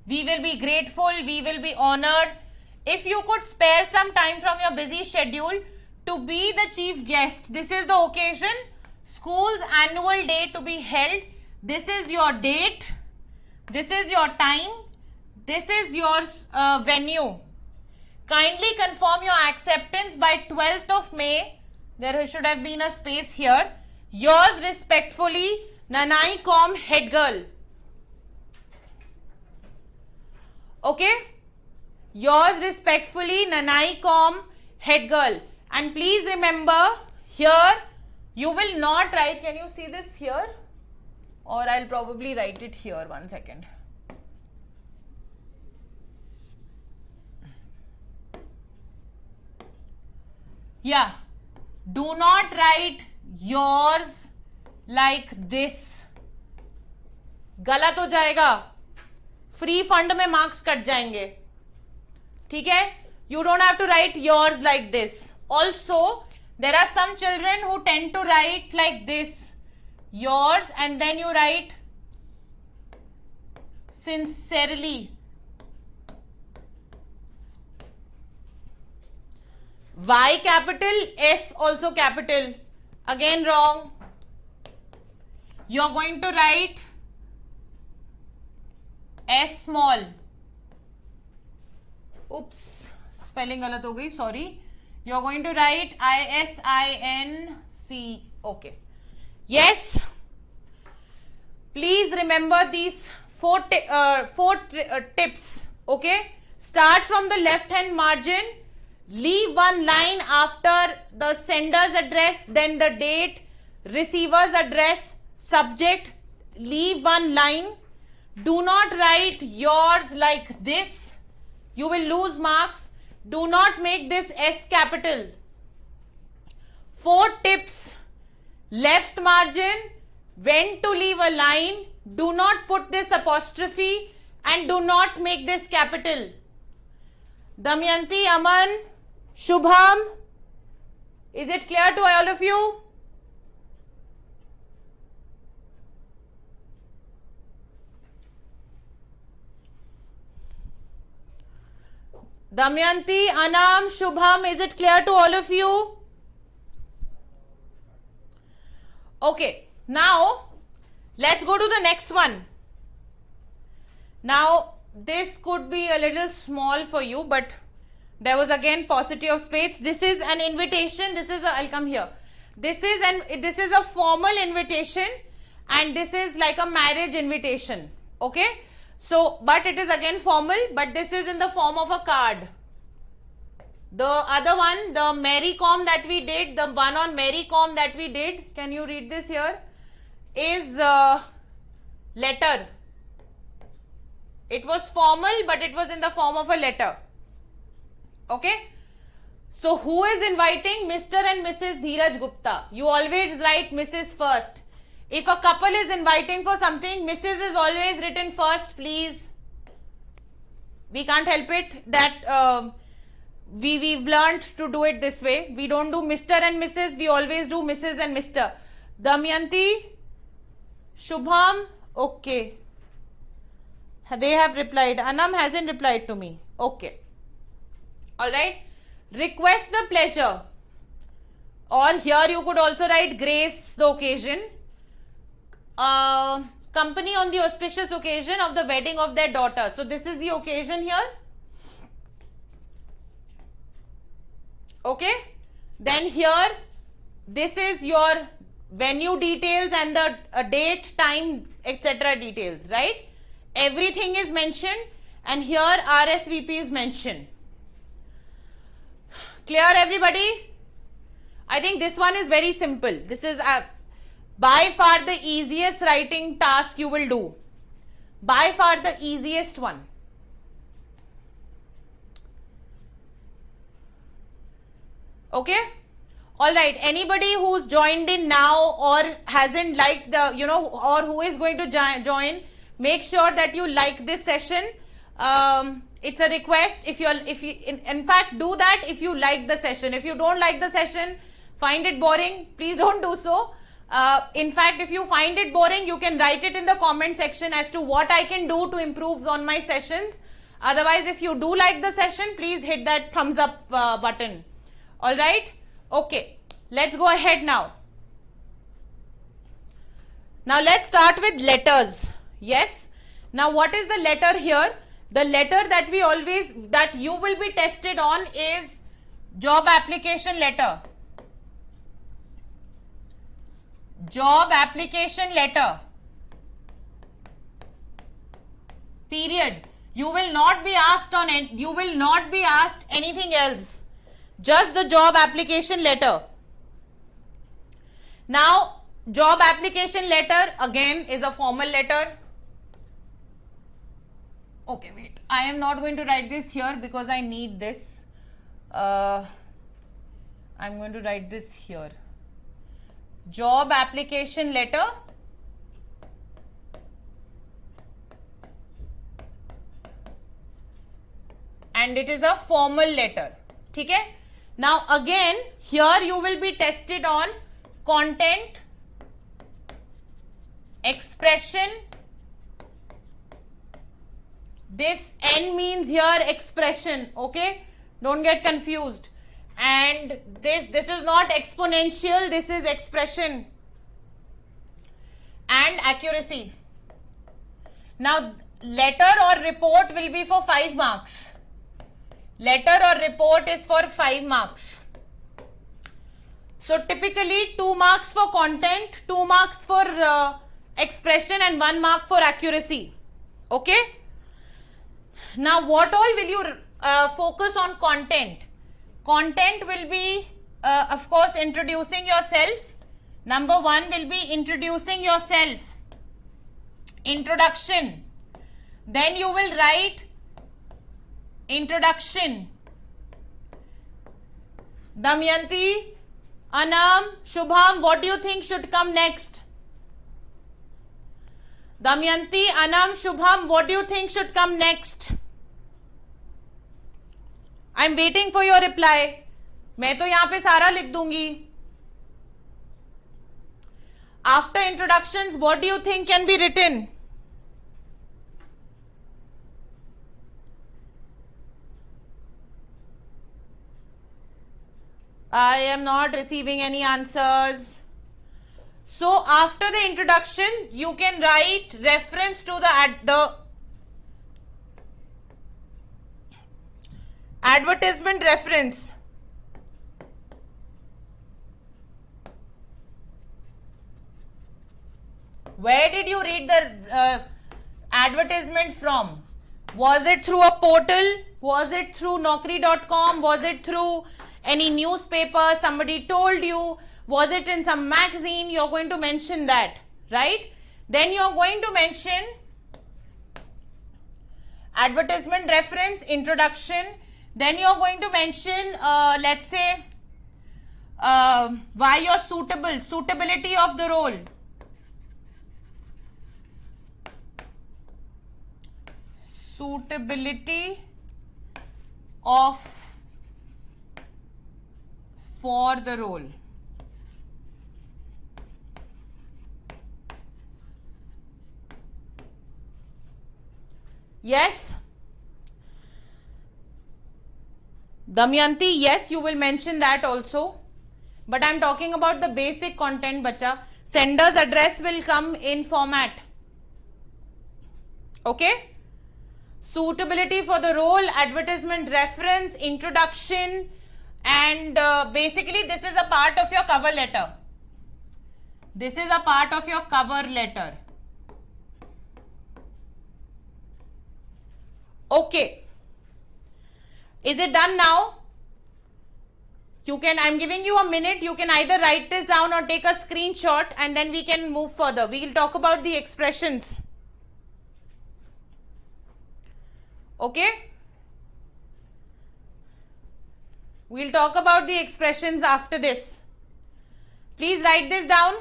We will be grateful. We will be honored. If you could spare some time from your busy schedule to be the chief guest. This is the occasion. School's annual day to be held. This is your date. This is your time. This is your venue. Kindly confirm your acceptance by 12th of May. There should have been a space here. Yours respectfully, Nandani Com Head Girl. Okay? Yours respectfully, Nandani Com Head Girl. And please remember, here you will not write. Can you see this here? Or I'll probably write it here. 1 second. Yeah, do not write yours like this. गलत हो जाएगा, free fund में marks cut जाएंगे. ठीक है, you don't have to write yours like this. Also, there are some children who tend to write like this, yours, and then you write sincerely. Y capital, S also capital. Again wrong. You are going to write S small. Oops, spelling गलत हो गई, sorry. You are going to write ISINC. Okay. Yes. Please remember these four tips. Okay. Start from the left hand margin. Leave one line after the sender's address, then the date, receiver's address, subject. Leave one line. Do not write yours like this. You will lose marks. Do not make this S capital. 4 tips. Left margin. When to leave a line. Do not put this apostrophe and do not make this capital. Damayanti, Aman, Shubham, is it clear to all of you? Damayanti, Anam, Shubham, is it clear to all of you? Okay, now let's go to the next one. Now this could be a little small for you, but there was again paucity of space. This is an invitation. This is I'll come here. This is a formal invitation, and this is like a marriage invitation. Okay. So, but it is again formal, but this is in the form of a card. The other one, the Mary Com that we did, the one on Mary Com that we did, can you read this here? Is letter. It was formal, but it was in the form of a letter. Okay. So, who is inviting? Mr. and Mrs. Dheeraj Gupta. You always write Mrs. first. If a couple is inviting for something, Mrs. is always written first, please. We can't help it that we've learned to do it this way. We don't do Mr. and Mrs. We always do Mrs. and Mr. Damayanti, Shubham, okay. They have replied. Anam hasn't replied to me. Okay. Alright. Request the pleasure. Or here you could also write grace the occasion. Company on the auspicious occasion of the wedding of their daughter. So this is the occasion here. Okay. Then here, this is your venue details and the date, time, etc. details, right? Everything is mentioned, and here RSVP is mentioned. Clear, everybody? I think this one is very simple. This is by far the easiest writing task you will do. By far the easiest one. Okay? Alright, anybody who's joined in now or hasn't liked the, or who is going to join, make sure that you like this session. It's a request. If you in fact do that if you like the session. If you don't like the session, find it boring, please don't do so. In fact, if you find it boring, you can write it in the comment section as to what I can do to improve on my sessions. Otherwise, if you do like the session, please hit that thumbs up button. Alright? Okay. Let's go ahead now. Now let's start with letters. Yes. Now what is the letter here? The letter that you will be tested on is job application letter. Job application letter. Period. You will not be asked anything else. Just the job application letter. Now, job application letter again is a formal letter. Okay, wait. I am not going to write this here because I need this. I'm going to write this here. Job application letter and it is a formal letter. ठीक है? Now again here you will be tested on content, expression. This N means here expression, okay? Don't get confused. And this is not exponential, this is expression. And accuracy. Now letter or report will be for 5 marks. Letter or report is for 5 marks. So typically 2 marks for content, 2 marks for expression and 1 mark for accuracy. Okay? Now what all will you focus on content? Content will be of course introducing yourself. Number 1 will be introducing yourself. Introduction. Then you will write introduction. Damayanti, Anam, Shubham, what do you think should come next? Damayanti, Anam, Shubham, what do you think should come next? I'm waiting for your reply. मैं तो यहाँ पे सारा लिख दूंगी. After introductions, what do you think can be written? I am not receiving any answers. So after the introduction, you can write reference to the advertisement reference. Where did you read the advertisement from? Was it through a portal? Was it through Naukri.com? Was it through any newspaper? Somebody told you? Was it in some magazine? You're going to mention that, right? Then you're going to mention advertisement reference, introduction. Then you're going to mention, let's say, why you're suitable, suitability of the role. Suitability for the role. Yes? Damayanti, yes, you will mention that also. But I'm talking about the basic content, bacha. Sender's address will come in format. Okay? Suitability for the role, advertisement reference, introduction, and basically this is a part of your cover letter. This is a part of your cover letter. Okay. Is it done now? You can, I'm giving you a minute. You can either write this down or take a screenshot and then we can move further. We will talk about the expressions. Okay? We'll talk about the expressions after this. Please write this down.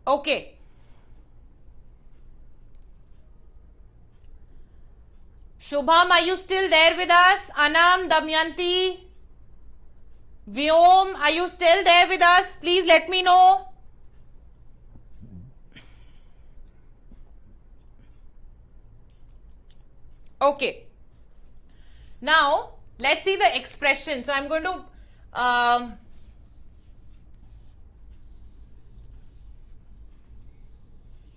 Okay. Shubham, are you still there with us? Anam, Damayanti, Vyom, are you still there with us? Please let me know. Okay. Now, let's see the expression. So, I'm going to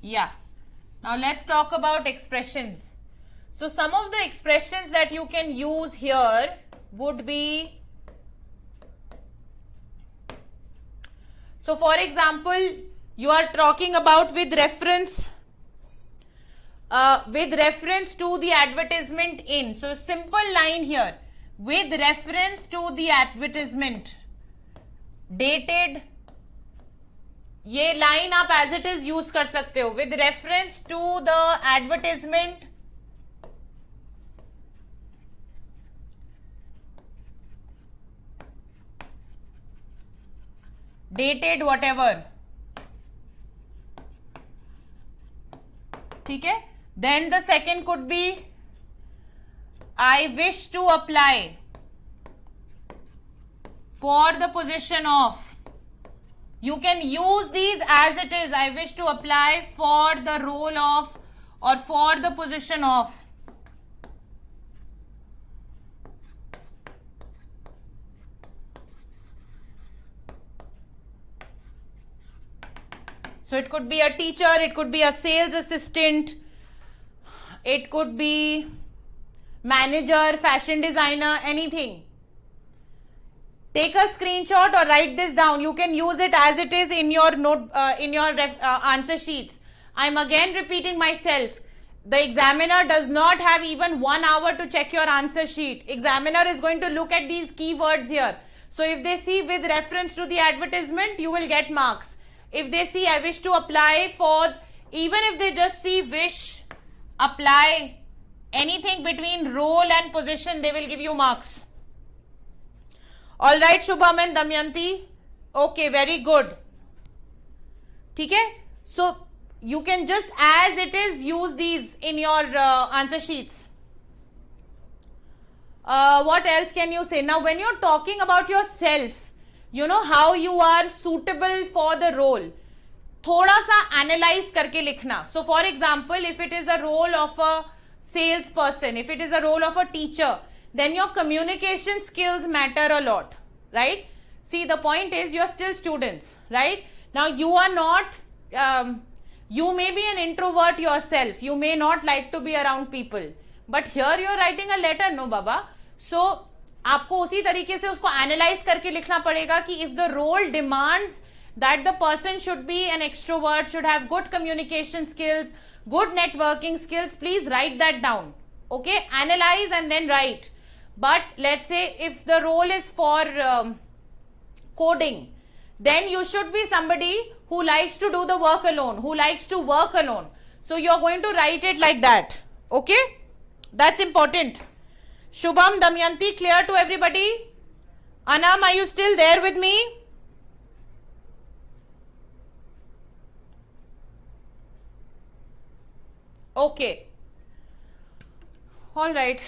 yeah. Now, let's talk about expressions. So, some of the expressions that you can use here would be, so for example, you are talking about with reference to the advertisement in. So, simple line here, with reference to the advertisement, dated, ये line आप as it is use कर सकते हो, with reference to the advertisement dated whatever, ठीक है. Then the second could be I wish to apply for the position of. You can use these as it is. I wish to apply for the role of or for the position of. So it could be a teacher, it could be a sales assistant, it could be manager, fashion designer, anything. Take a screenshot or write this down. You can use it as it is in your note, answer sheets. I'm again repeating myself. The examiner does not have even 1 hour to check your answer sheet. Examiner is going to look at these keywords here. So if they see with reference to the advertisement, you will get marks. If they see I wish to apply for, even if they just see wish, apply, anything between role and position, they will give you marks. All right, Shubham and Damayanti. Okay, very good. ठीक है? So you can just as it is use these in your answer sheets. What else can you say? Now, when you're talking about yourself, you know how you are suitable for the role. थोड़ा सा analyze करके लिखना. So, for example, if it is a role of a salesperson, if it is a role of a teacher, then your communication skills matter a lot, right? See, the point is you're still students, right? Now, you are not, you may be an introvert yourself. You may not like to be around people. But here you're writing a letter, no, Baba. So, आपको उसी तरीके से उसको analyse करके लिखना पड़ेगा कि if the role demands that the person should be an extrovert, should have good communication skills, good networking skills, please write that down. Okay, analyse and then write. But let's say if the role is for coding, then you should be somebody who likes to do the work alone, who likes to work alone. So you're going to write it like that. Okay, that's important. Shubham, Damayanti, clear to everybody? Anam, are you still there with me? Okay. All right.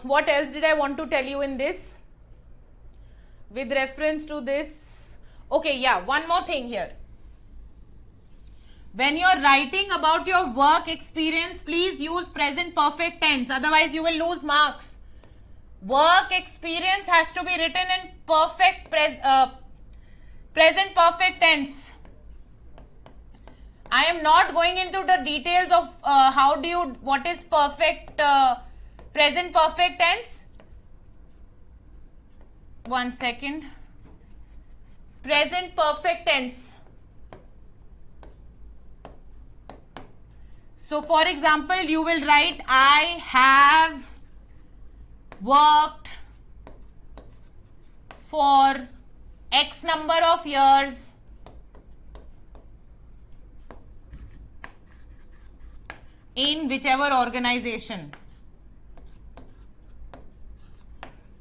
What else did I want to tell you in this? With reference to this. Okay, yeah, one more thing here. When you're writing about your work experience, please use present perfect tense. Otherwise, you will lose marks. Work experience has to be written in present perfect tense. I am not going into the details of what is present perfect tense. One second. Present perfect tense. So, for example, you will write, I have worked for X number of years in whichever organization.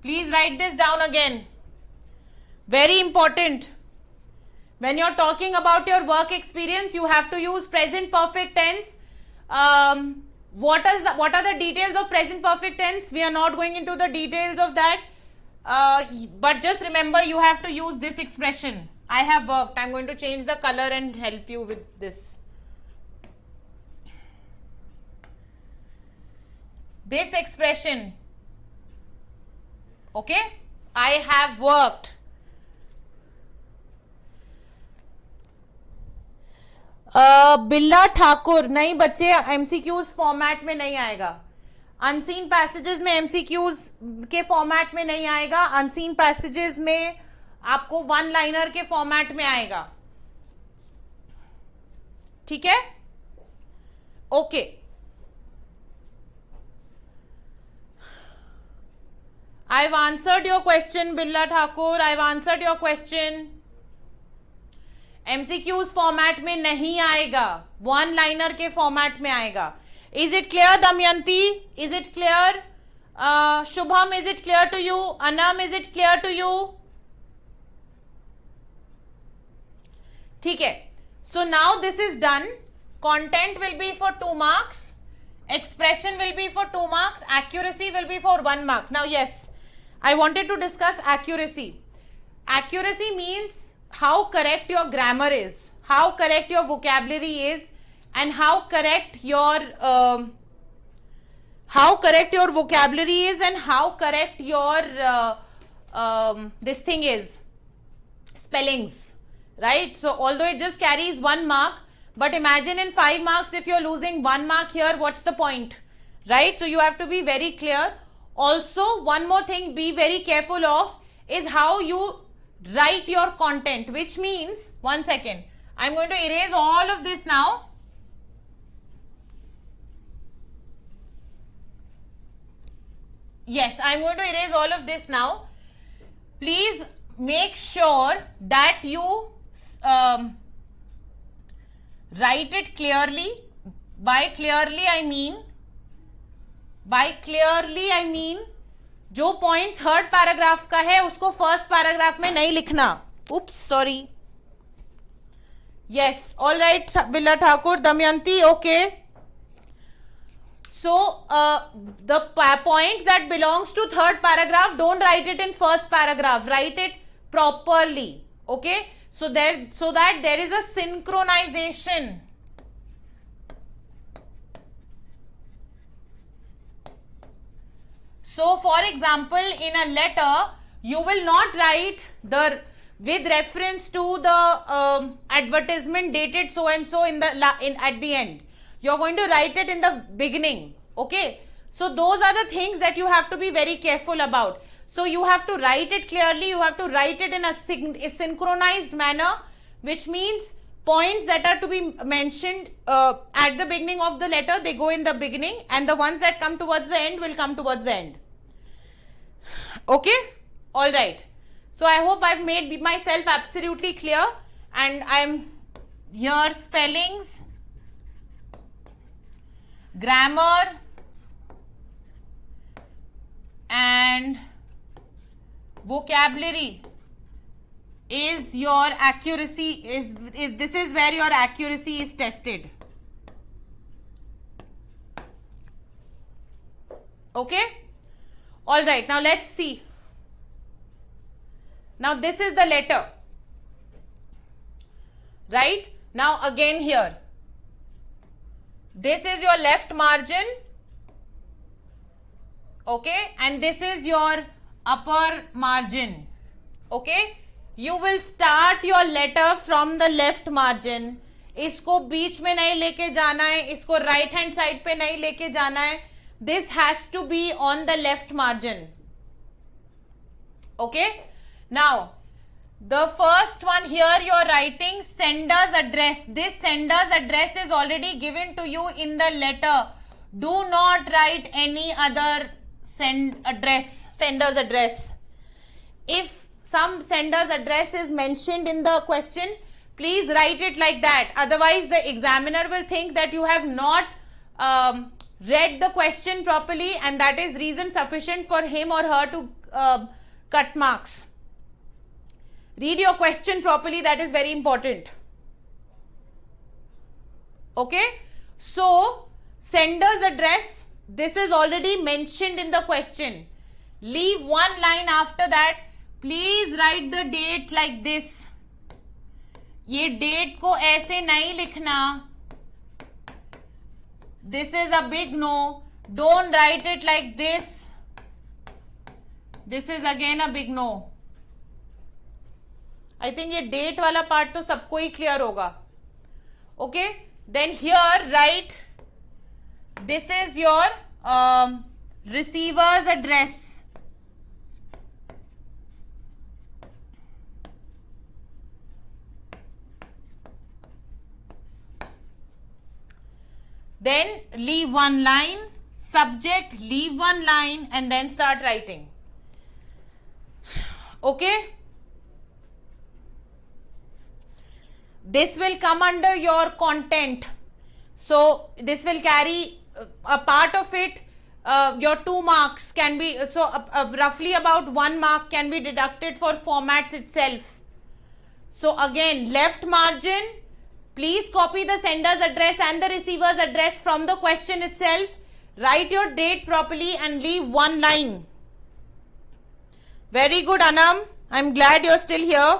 Please write this down again. Very important. When you're talking about your work experience, you have to use present perfect tense. What are the details of present perfect tense? We are not going into the details of that. But just remember, you have to use this expression. I have worked. I'm going to change the color and help you with this. This expression. Okay? I have worked. बिल्ला ठाकुर, नहीं बच्चे, MCQs format में नहीं आएगा. Unseen passages में MCQs के format में नहीं आएगा. अनसीन पैसेजेस में आपको वन लाइनर के फॉर्मेट में आएगा. ठीक है? Okay. I've answered your question, Billa Thakur. I've answered your question. MCQs format में नहीं आएगा, वन लाइनर के फॉर्मेट में आएगा. Is it clear Damayanti? Is it clear? Shubham, is it clear to you? Anam, is it clear to you? ठीक है. So now this is done. Content will be for 2 marks. Expression will be for 2 marks. Accuracy will be for 1 mark. Now yes, I wanted to discuss accuracy. Accuracy means how correct your grammar is, how correct your vocabulary is, and how correct your vocabulary is, and how correct your this thing is, spellings, right? So although it just carries 1 mark, but imagine in 5 marks if you're losing 1 mark here, what's the point, right? So you have to be very clear. Also, one more thing, be very careful of is how you write your content, which means, one second, I'm going to erase all of this now. Yes, I'm going to erase all of this now. Please make sure that you write it clearly. By clearly I mean जो point 3rd paragraph का है उसको 1st paragraph में नहीं लिखना. Oops, sorry. Yes, all right, Billa Thakur, Damayanti, okay. So the point that belongs to 3rd paragraph, don't write it in 1st paragraph. Write it properly, okay? So that there is a synchronization. So for example, in a letter, you will not write with reference to the advertisement dated so and so at the end. You're going to write it in the beginning, okay? So those are the things that you have to be very careful about. So you have to write it clearly, you have to write it in a synchronized manner, which means points that are to be mentioned at the beginning of the letter, they go in the beginning, and the ones that come towards the end will come towards the end. Okay? All right. So I hope I've made myself absolutely clear, and I'm here spellings, grammar, and vocabulary is your accuracy, this is where your accuracy is tested. Okay? All right, now let's see. Now this is the letter, right? Now again here, this is your left margin, okay, and this is your upper margin, okay. You will start your letter from the left margin. इसको बीच में नहीं लेके जाना है, इसको right hand side पे नहीं लेके जाना है. This has to be on the left margin, okay. Now the first one here, you're writing sender's address. This sender's address is already given to you in the letter. Do not write any other sender's address. If some sender's address is mentioned in the question, please write it like that. Otherwise the examiner will think that you have not read the question properly, and that is reason sufficient for him or her to cut marks. Read your question properly, that is very important. Okay, so sender's address, this is already mentioned in the question. Leave one line after that. Please write the date like this. ये date को ऐसे नहीं लिखना. This is a big no. Don't write it like this. This is again a big no. I think ये date वाला part तो सबको ही clear होगा. Okay. Then here write, this is your receiver's address. Then leave one line, subject, leave one line, and then start writing. Okay. This will come under your content. So this will carry a part of it, your 2 marks can be, roughly about 1 mark can be deducted for formats itself. So again, left margin, please copy the sender's address and the receiver's address from the question itself. Write your date properly and leave 1 line. Very good, Anam. I'm glad you're still here.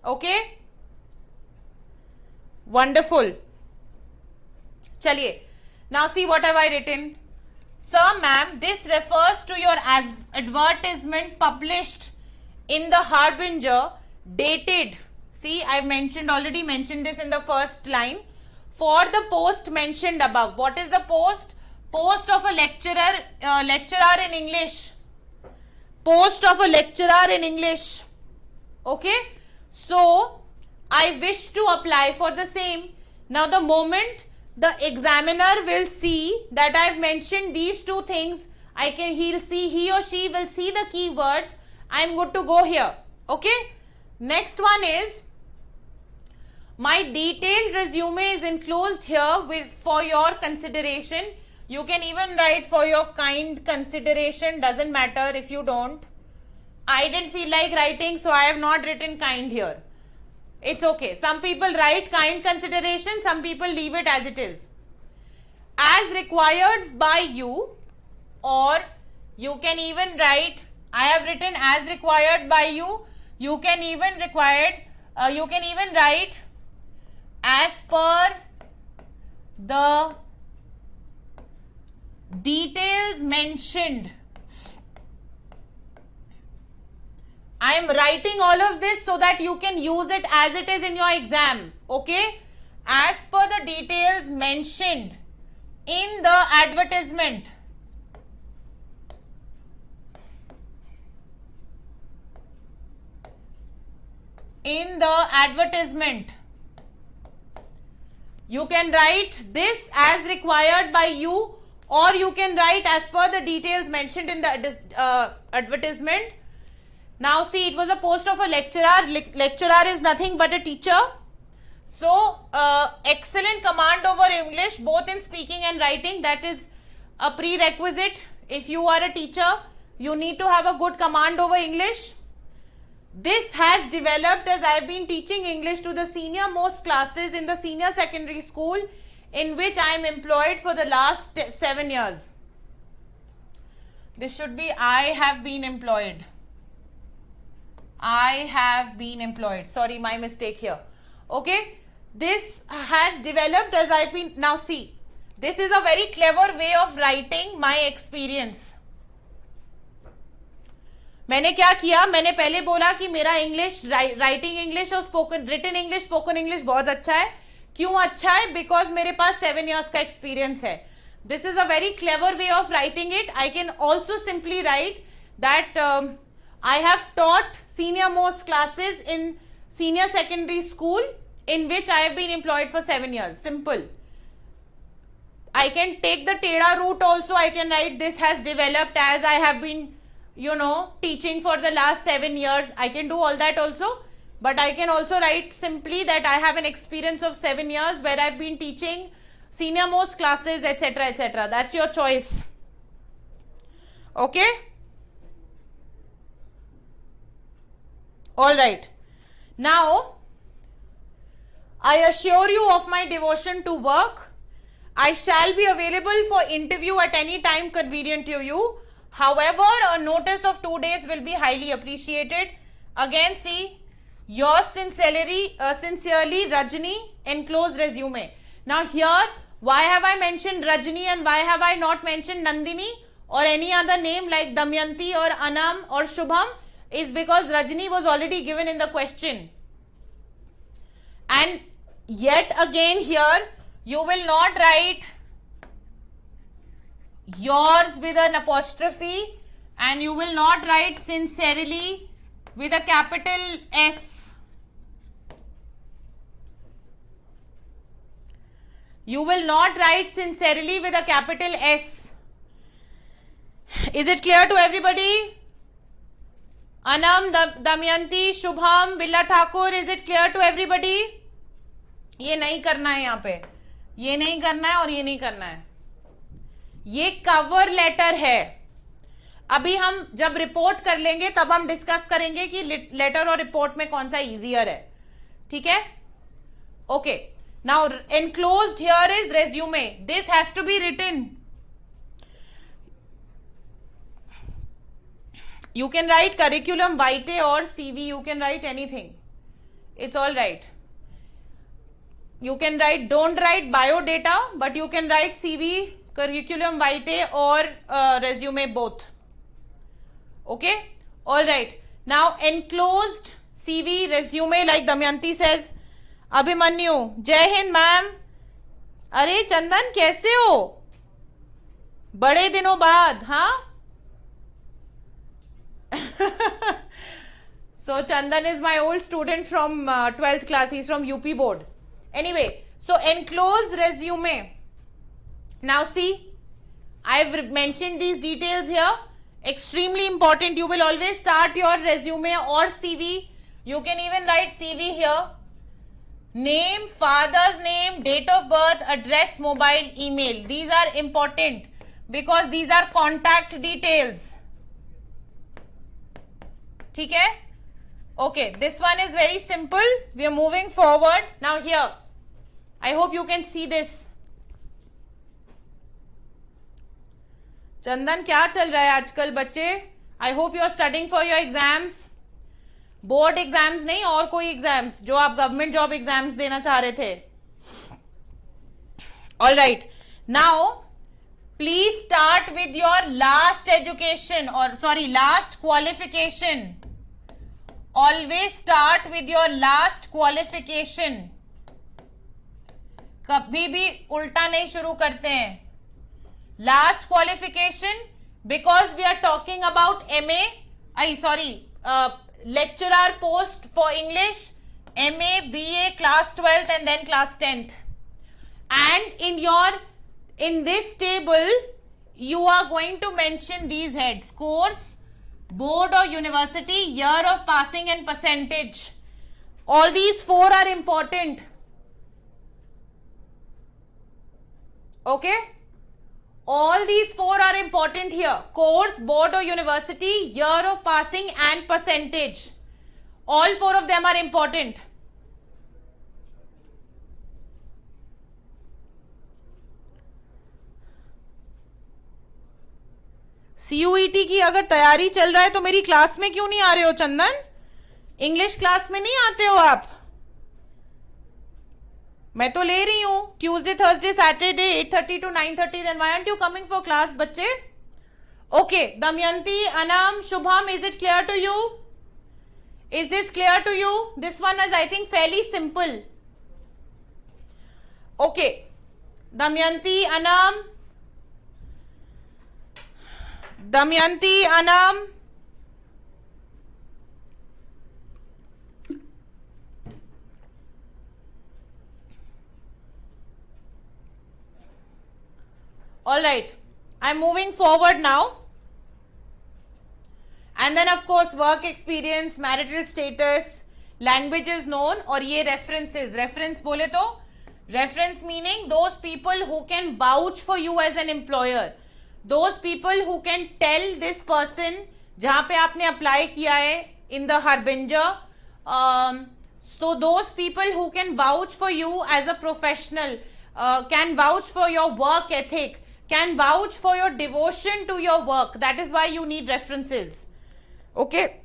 Okay? Wonderful. Chaliye. Now see what have I written. Sir, ma'am, this refers to your advertisement published in the Harbinger dated. See, I've already mentioned this in the first line. For the post mentioned above. What is the post? Post of a lecturer in English. Post of a lecturer in English. Okay? So, I wish to apply for the same. Now, the moment the examiner will see that I've mentioned these 2 things, he or she will see the keywords. I'm good to go here. Okay? Next one is, my detailed resume is enclosed here for your consideration. You can even write for your kind consideration, doesn't matter if you don't. I didn't feel like writing, so I have not written kind here. It's okay. Some people write kind consideration, some people leave it as it is. As required by you, or you can even write, I have written as required by you. You can even write as per the details mentioned. I am writing all of this so that you can use it as it is in your exam. Okay? As per the details mentioned in the advertisement. In the advertisement. You can write this as required by you, or you can write as per the details mentioned in the advertisement. Now see, it was a post of a lecturer. Lecturer is nothing but a teacher. So, excellent command over English, both in speaking and writing. That is a prerequisite. If you are a teacher, you need to have a good command over English. This has developed as I have been teaching English to the senior most classes in the senior secondary school, in which I am employed for the last 7 years. This should be I have been employed. I have been employed. Sorry, my mistake here. Okay. This has developed as I've been. Now see, this is a very clever way of writing my experience. मैंने क्या किया, मैंने पहले बोला कि मेरा English, writing English और written English, spoken English बहुत अच्छा है. क्यों अच्छा है? बिकॉज मेरे पास 7 years का एक्सपीरियंस है. This is a very clever way of writing it. I can also simply write that I have taught senior most classes in senior secondary school in which I have been employed for 7 years. Simple. I can take the teda route also. I can write this has developed as I have been, teaching for the last 7 years. I can do all that also. But I can also write simply that I have an experience of 7 years where I have been teaching senior most classes, etc., etc. That's your choice. Okay? All right. Now, I assure you of my devotion to work. I shall be available for interview at any time convenient to you. However, a notice of 2 days will be highly appreciated. Again, see, yours sincerely, Rajni, enclosed resume. Now here, why have I mentioned Rajni and why have I not mentioned Nandini or any other name like Damayanti or Anam or Shubham? Is because Rajni was already given in the question. And yet again here, you will not write yours with an apostrophe and you will not write sincerely with a capital S. You will not write sincerely with a capital S. Is it clear to everybody? Anam, Damayanti, Shubham, Billa Thakur, is it clear to everybody? ये नहीं करना है यहाँ पे. ये नहीं करना है और ये नहीं करना है. ये कवर लेटर है. अभी हम जब रिपोर्ट कर लेंगे तब हम डिस्कस करेंगे कि लेटर और रिपोर्ट में कौन सा इजियर है. ठीक है. Okay. Now enclosed here is resume. This has to be written. You can write curriculum vitae or CV. You can write anything. It's all right. You can write, don't write biodata, but you can write CV, curriculum vitae or resume both. Okay. All right. Now enclosed CV, resume, like Damayanti says. Abhimanyu, जय Hind ma'am. अरे चंदन कैसे हो, बड़े दिनों बाद. हाँ. So Chandan is my old student from 12th class. He's from UP board. Anyway, so enclosed resume. Now see, I've mentioned these details here. Extremely important. You will always start your resume or CV. You can even write CV here. Name, father's name, date of birth, address, mobile, email. These are important because these are contact details. ठीक है. Okay, this one is very simple. We are moving forward. Now here, I hope you can see this. चंदन क्या चल रहा है आजकल बच्चे? I hope you are studying for your exams. Board exams नहीं, और कोई एग्जाम्स जो आप गवर्नमेंट जॉब एग्जाम्स देना चाह रहे थे. All right. Now please start with your last education और sorry last qualification. Always start with your last qualification. कभी भी उल्टा नहीं शुरू करते हैं. Last qualification because we are talking about lecturer post for English, MA, BA, class 12th and then class 10th. And in this table you are going to mention these heads: course, board or university, year of passing and percentage. All these four are important. Okay? All these four are important here: course, board or university, year of passing and percentage. All four of them are important. CUET की अगर तैयारी चल रहा है तो मेरी class में क्यों नहीं आ रहे हो चंदन? इंग्लिश क्लास में नहीं आते हो आप? मैं तो ले रही हूं Tuesday, Thursday, Saturday 8:30 to 9:30. Then why aren't you coming for class बच्चे? Okay. Damayanti, Anam, Shubham, is it clear to you? Is this clear to you? This one is I think fairly simple. Okay. Damayanti, Anam, Damayanti, Anam. All right, I'm moving forward now. And then of course work experience, marital status, languages known, और ये references. Reference बोले तो reference meaning those people who can vouch for you as an employer. Those people who can tell this person जहाँ पे आपने apply किया है in the Harbinger. So those people who can vouch for you as a professional, can vouch for your work ethic, can vouch for your devotion to your work. That is why you need references. Okay.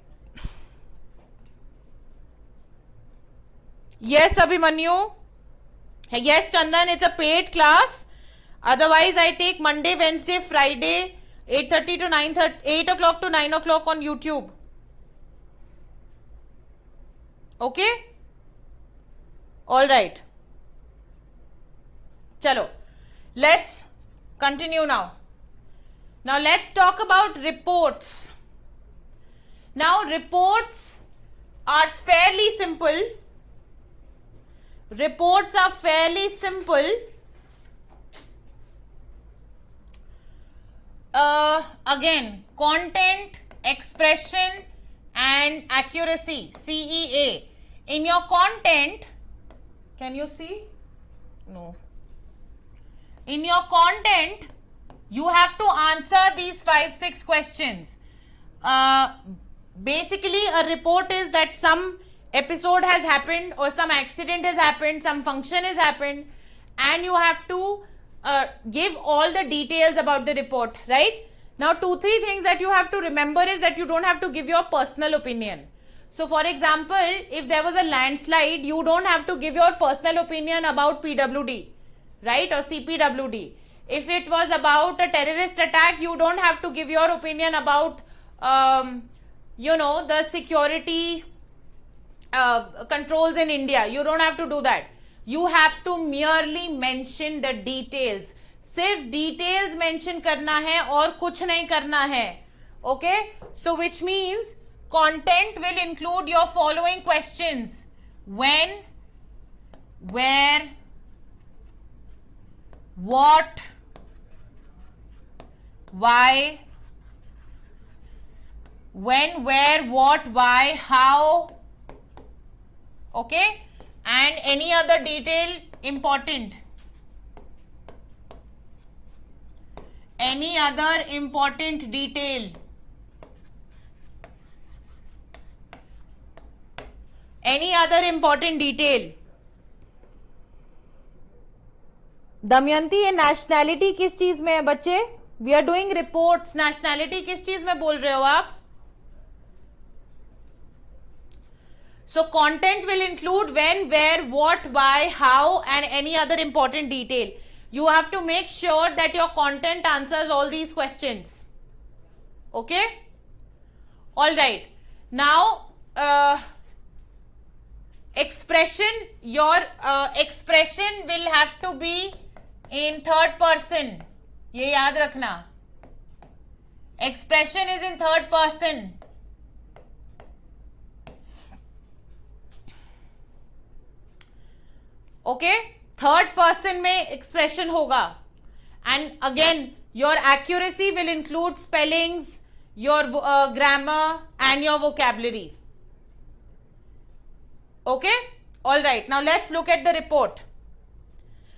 Yes, Abhimanyu. Yes, Chandan, it's a paid class. Otherwise, I take Monday, Wednesday, Friday, 8:30 to 9:30, 8 o'clock to 9 o'clock on YouTube. Okay. All right. Chalo. Let's continue now. Now let's talk about reports. Now reports are fairly simple. Reports are fairly simple. Again, content, expression and accuracy, CEA. In your content, can you see? No. In your content, you have to answer these 5-6 questions. Basically, a report is that some episode has happened or some accident has happened, some function has happened, and you have to give all the details about the report, right? Now, 2-3 things that you have to remember is that you don't have to give your personal opinion. So, for example, if there was a landslide, you don't have to give your personal opinion about PWD, right, or CPWD. If it was about a terrorist attack, you don't have to give your opinion about, the security controls in India. You don't have to do that. You have to merely mention the details. सिर्फ details mention करना है और कुछ नहीं करना है. Okay? So which means content will include your following questions: when, where, what, why, when, where, what, why, how, okay, and any other detail important. Any other important detail. Any other important detail. Damayanti, ये nationality किस चीज में है बच्चे? We are doing reports. Nationality किस चीज में बोल रहे हो आप? So content will include when, where, what, why, how, and any other important detail. You have to make sure that your content answers all these questions. Okay? All right. Now, expression. Your expression will have to be in third person. ये याद रखना. Expression is in third person. Okay? Third person में expression होगा. And again your accuracy will include spellings, your grammar and your vocabulary. Okay? All right. Now let's look at the report.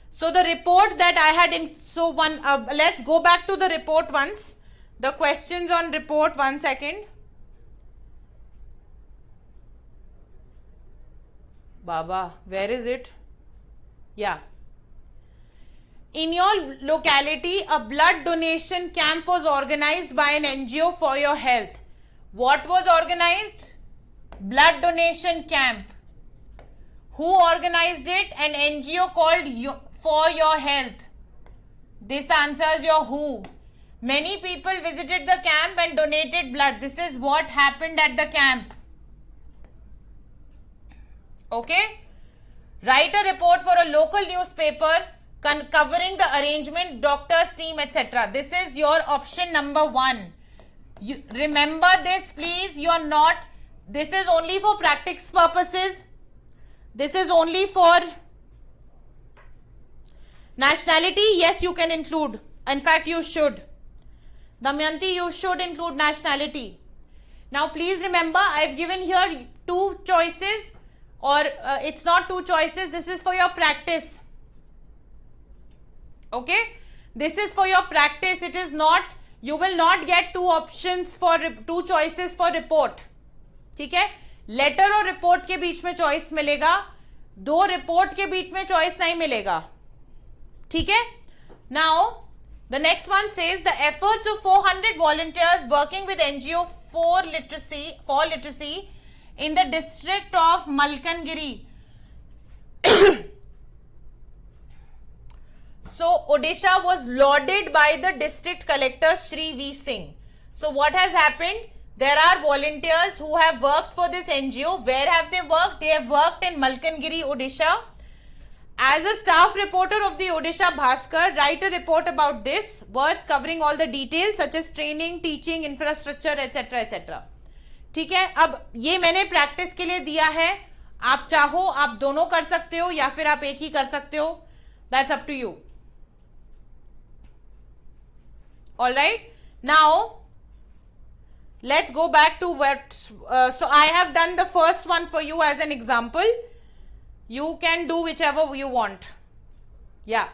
So the report that I had let's go back to the report once. The questions on report, 1 second. Baba, where is it? Yeah. In your locality, a blood donation camp was organized by an NGO for your health. What was organized? Blood donation camp. Who organized it? An NGO called For Your Health. This answers your who. Many people visited the camp and donated blood. This is what happened at the camp. Okay? Write a report for a local newspaper covering the arrangement, doctor's team, etc. This is your option number 1. You remember this, please. This is only for practice purposes. This is only for nationality. Yes, you can include. In fact, you should. Damayanti, you should include nationality. Now, please remember, I've given here 2 choices. Or it's not 2 choices, this is for your practice. Okay? This is for your practice. It is not, you will not get 2 options for 2 choices for report. ठीक है? Letter और report के बीच में choice मिलेगा. 2 report के बीच में choice नहीं मिलेगा. ठीक है? Now, the next one says the efforts of 400 volunteers working with NGO for literacy in the district of Malkangiri. So, Odisha was lauded by the district collector Shri V. Singh. So, what has happened? There are volunteers who have worked for this NGO. Where have they worked? They have worked in Malkangiri, Odisha. As a staff reporter of the Odisha Bhaskar, write a report about this. Words covering all the details such as training, teaching, infrastructure, etc. etc. ठीक है. अब ये मैंने practice के लिए दिया है. आप चाहो आप दोनों कर सकते हो या फिर आप एक ही कर सकते हो. That's up to you. All right. Now, let's go back to what. So I have done the first one for you as an example. You can do whichever you want. Yeah.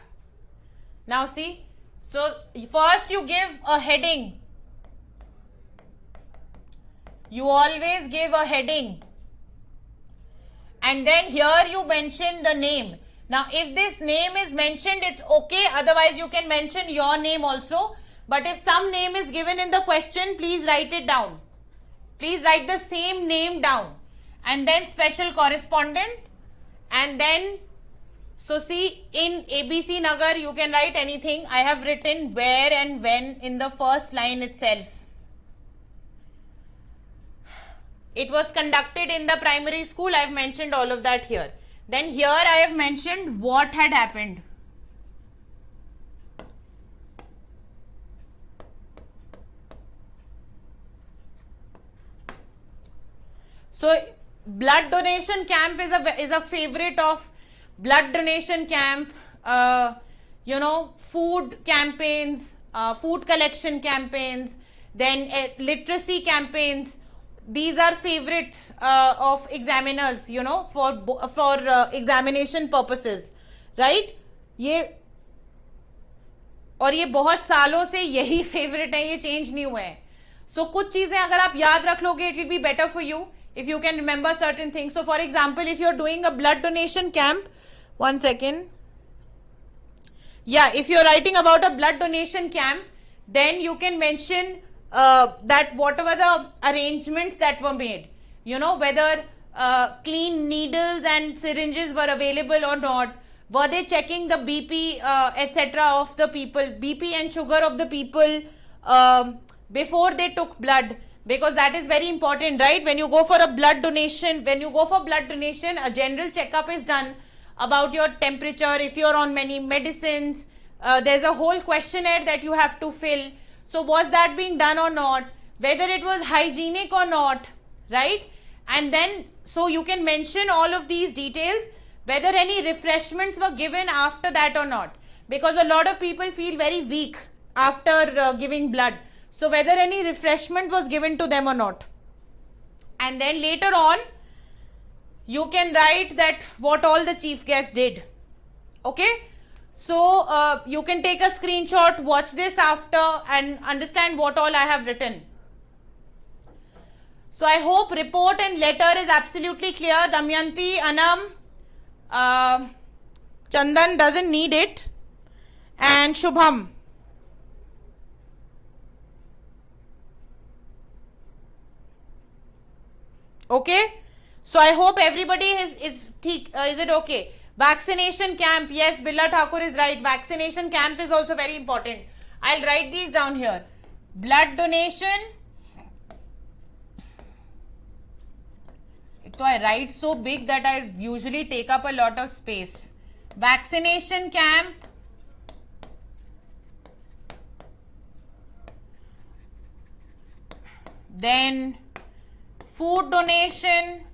Now see, so first you give a heading. You always give a heading. And then here you mention the name. Now if this name is mentioned, it's okay. Otherwise you can mention your name also. But if some name is given in the question, please write it down. Please write the same name down. And then special correspondent. And then, so see, in ABC Nagar you can write anything. I have written where and when in the first line itself. It was conducted in the primary school. I have mentioned all of that here. Then here I have mentioned what had happened. So blood donation camp is a favorite of blood donation camp, food campaigns, food collection campaigns, then literacy campaigns. These are favorites of examiners, for examination purposes, right? और ये बहुत सालों से यही favourite है, ये change नहीं हुए हैं. So कुछ चीजें अगर आप याद रख लोगे, it will be better for you if you can remember certain things. So for example, if you're doing a blood donation camp, one second. Yeah, if you're writing about a blood donation camp, then you can mention that whatever the arrangements that were made, whether clean needles and syringes were available or not, were they checking the BP, etc. of the people, BP and sugar of the people before they took blood, because that is very important, right? When you go for a blood donation, a general checkup is done about your temperature, if you're on many medicines, there's a whole questionnaire that you have to fill. So was that being done or not, whether it was hygienic or not, right? And then, so you can mention all of these details, whether any refreshments were given after that or not, because a lot of people feel very weak after giving blood. So whether any refreshment was given to them or not. And then later on, you can write that what all the chief guests did. Okay? So you can take a screenshot, watch this after and understand what all I have written. So I hope report and letter is absolutely clear. Damayanti, Anam, Chandan doesn't need it, and Shubham. Okay? So I hope everybody is it okay? Vaccination camp, yes, Billa Thakur is right. Vaccination camp is also very important. I'll write these down here. Blood donation. So I write so big that I usually take up a lot of space. Vaccination camp. Then food donation.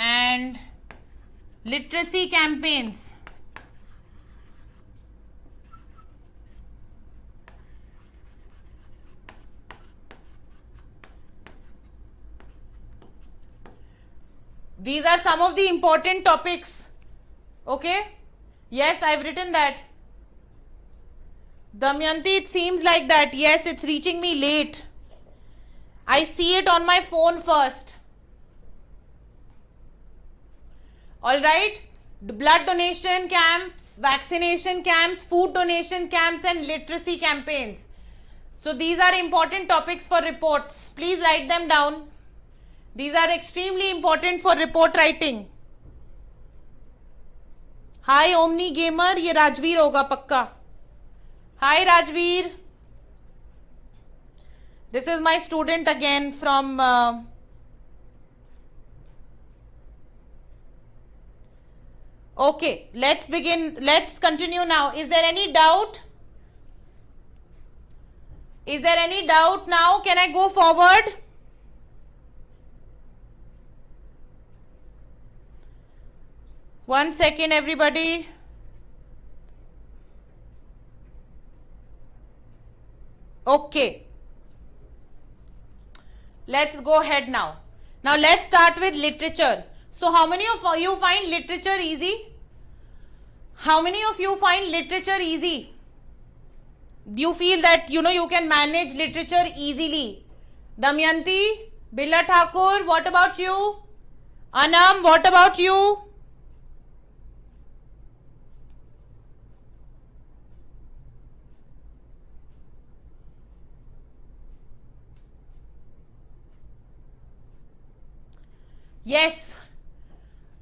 And literacy campaigns. These are some of the important topics. Okay? Yes, I've written that. Damayanti, it seems like that. Yes, it's reaching me late. I see it on my phone first. Alright, blood donation camps, vaccination camps, food donation camps and literacy campaigns. So these are important topics for reports. Please write them down. These are extremely important for report writing. Hi Omni Gamer, ये राजवीर होगा पक्का. Hi Rajveer. This is my student again from okay, let's begin. Let's continue now. Is there any doubt? Is there any doubt now? Can I go forward? One second, everybody. Okay. Let's go ahead now. Now let's start with literature. So how many of you find literature easy? How many of you find literature easy? Do you feel that you can manage literature easily? Damayanti, Billa Thakur, what about you? Anam, what about you? Yes.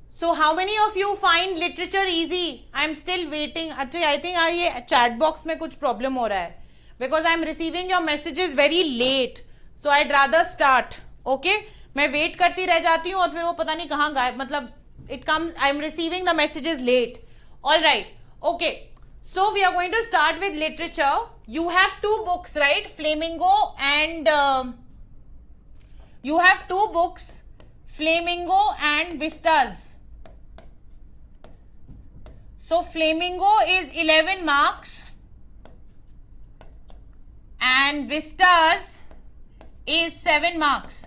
So how many of you find literature easy? I am still waiting. Actually, I think ये chat box में कुछ problem हो रहा है, because I am receiving your messages very late. So I'd rather start. Okay? मैं wait करती रह जाती हूँ और फिर वो पता नहीं कहाँ गायब, मतलब it comes. I am receiving the messages late. All right. Okay. So we are going to start with literature. You have two books, right? Flamingo and you have two books, Flamingo and Vistas. So Flamingo is 11 marks and Vistas is 7 marks.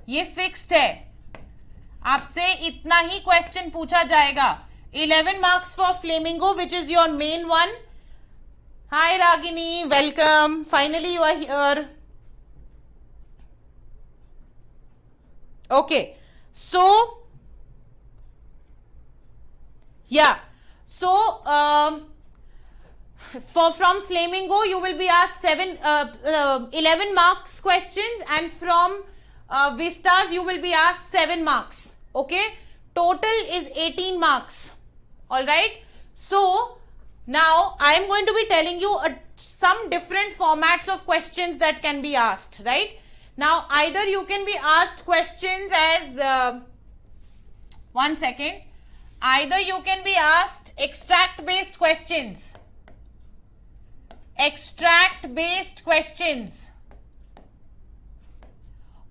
ये fixed है, आपसे इतना ही question पूछा जाएगा. 11 marks for Flamingo, which is your main one. Hi Ragini, welcome. Finally you are here. Okay, so yeah, so from Flamingo you will be asked 11 marks questions, and from Vistas you will be asked 7 marks. Okay, total is 18 marks. All right, so now I am going to be telling you some different formats of questions that can be asked. Right now, either you can be asked questions as one second, either you can be asked extract based questions,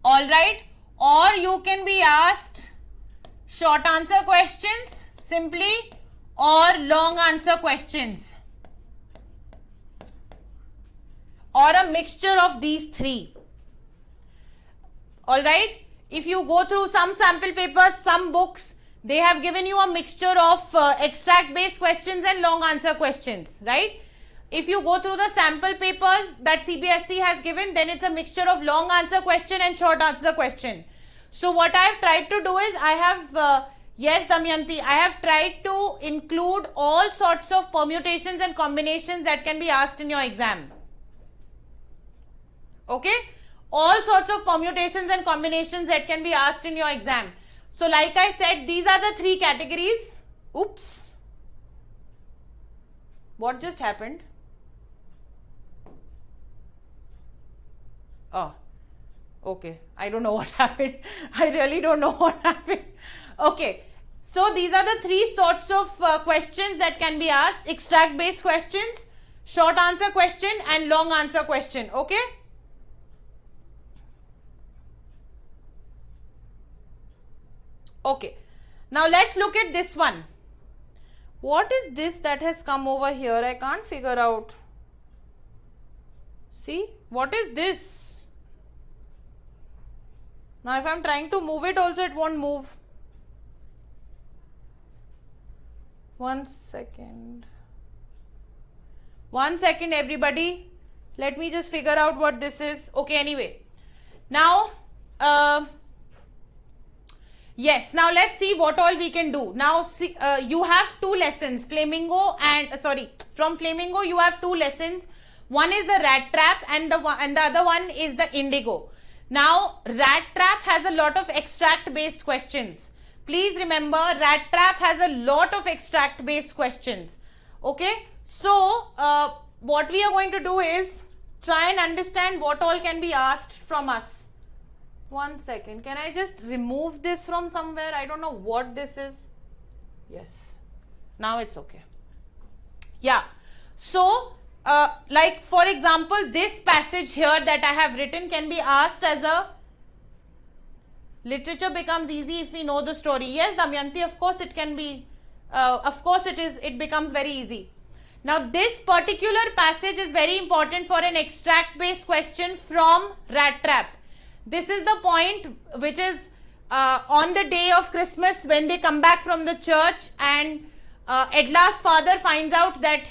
all right, or you can be asked short answer questions simply, or long answer questions, or a mixture of these three. All right, if you go through some sample papers, some books, they have given you a mixture of extract based questions and long answer questions, right? If you go through the sample papers that CBSE has given, then it's a mixture of long answer question and short answer question. So what I have tried to do is, I have yes Damayanti, I have tried to include all sorts of permutations and combinations that can be asked in your exam. Okay, all sorts of permutations and combinations that can be asked in your exam. So like I said, these are the three categories. Oops, what just happened? Oh, okay, I don't know what happened. I really don't know what happened. Okay, so these are the three sorts of questions that can be asked: extract based questions, short answer question and long answer question. Okay, okay, now let's look at this one. What is this that has come over here? I can't figure out. See, what is this? Now if I am trying to move it also, it won't move. One second everybody, let me just figure out what this is. Okay, anyway, now yes, now let's see what all we can do. Now see, you have two lessons, Flamingo and from Flamingo you have two lessons. One is the rat trap and the other one is the Indigo. Now rat trap has a lot of extract based questions. Please remember, rat trap has a lot of extract based questions. Okay, so what we are going to do is try and understand what all can be asked from us. One second, can I just remove this from somewhere? I don't know what this is. Yes, now it's okay. Yeah, so like for example, this passage here that I have written can be asked as a literature becomes easy if we know the story. Yes, Damayanti, of course it can be, of course it becomes very easy. Now this particular passage is very important for an extract based question from rat trap. This is the point which is on the day of Christmas when they come back from the church, and Edla's father finds out that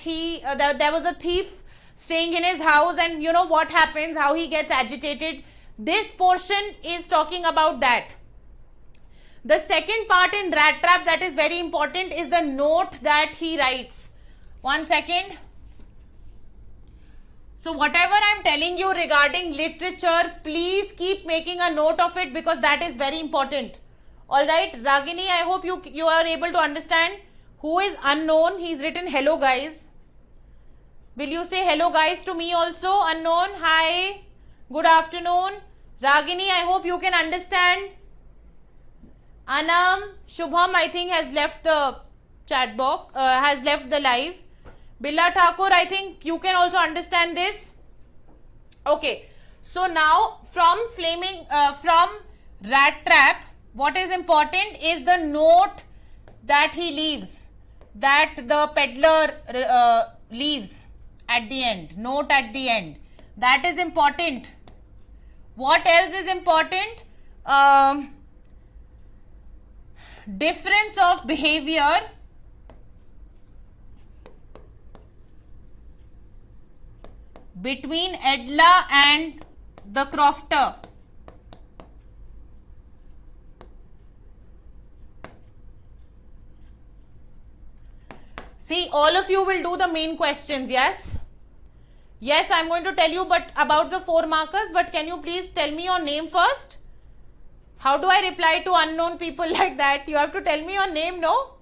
there was a thief staying in his house, and you know what happens, how he gets agitated. This portion is talking about that. The second part in rat trap that is very important is the note that he writes. One second. So whatever I am telling you regarding literature, please keep making a note of it, because that is very important. Alright, Ragini, I hope you are able to understand. Who is unknown? He's written hello guys. Will you say hello guys to me also? Unknown, hi, good afternoon. Ragini, I hope you can understand. Anam, Shubham I think has left the chat box, has left the live. Billa Thakur, I think you can also understand this. Okay, so now from rat trap, what is important is the note that he leaves, that the peddler leaves at the end, note at the end. That is important. What else is important? Difference of behavior between Edla and the crofter. See, all of you will do the main questions, yes? Yes, I am going to tell you about the 4 markers, but can you please tell me your name first? How do I reply to unknown people like that? You have to tell me your name, no?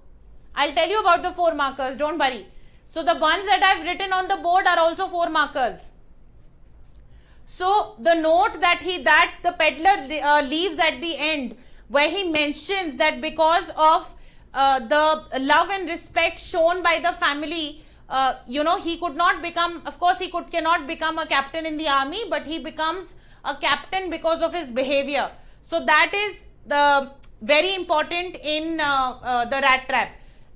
I'll tell you about the 4 markers, don't worry. So the ones that I've written on the board are also 4 markers. So the note that the peddler leaves at the end, where he mentions that because of the love and respect shown by the family, he could not become, of course he cannot become a captain in the army, but he becomes a captain because of his behavior. So that is the very important in the rat trap.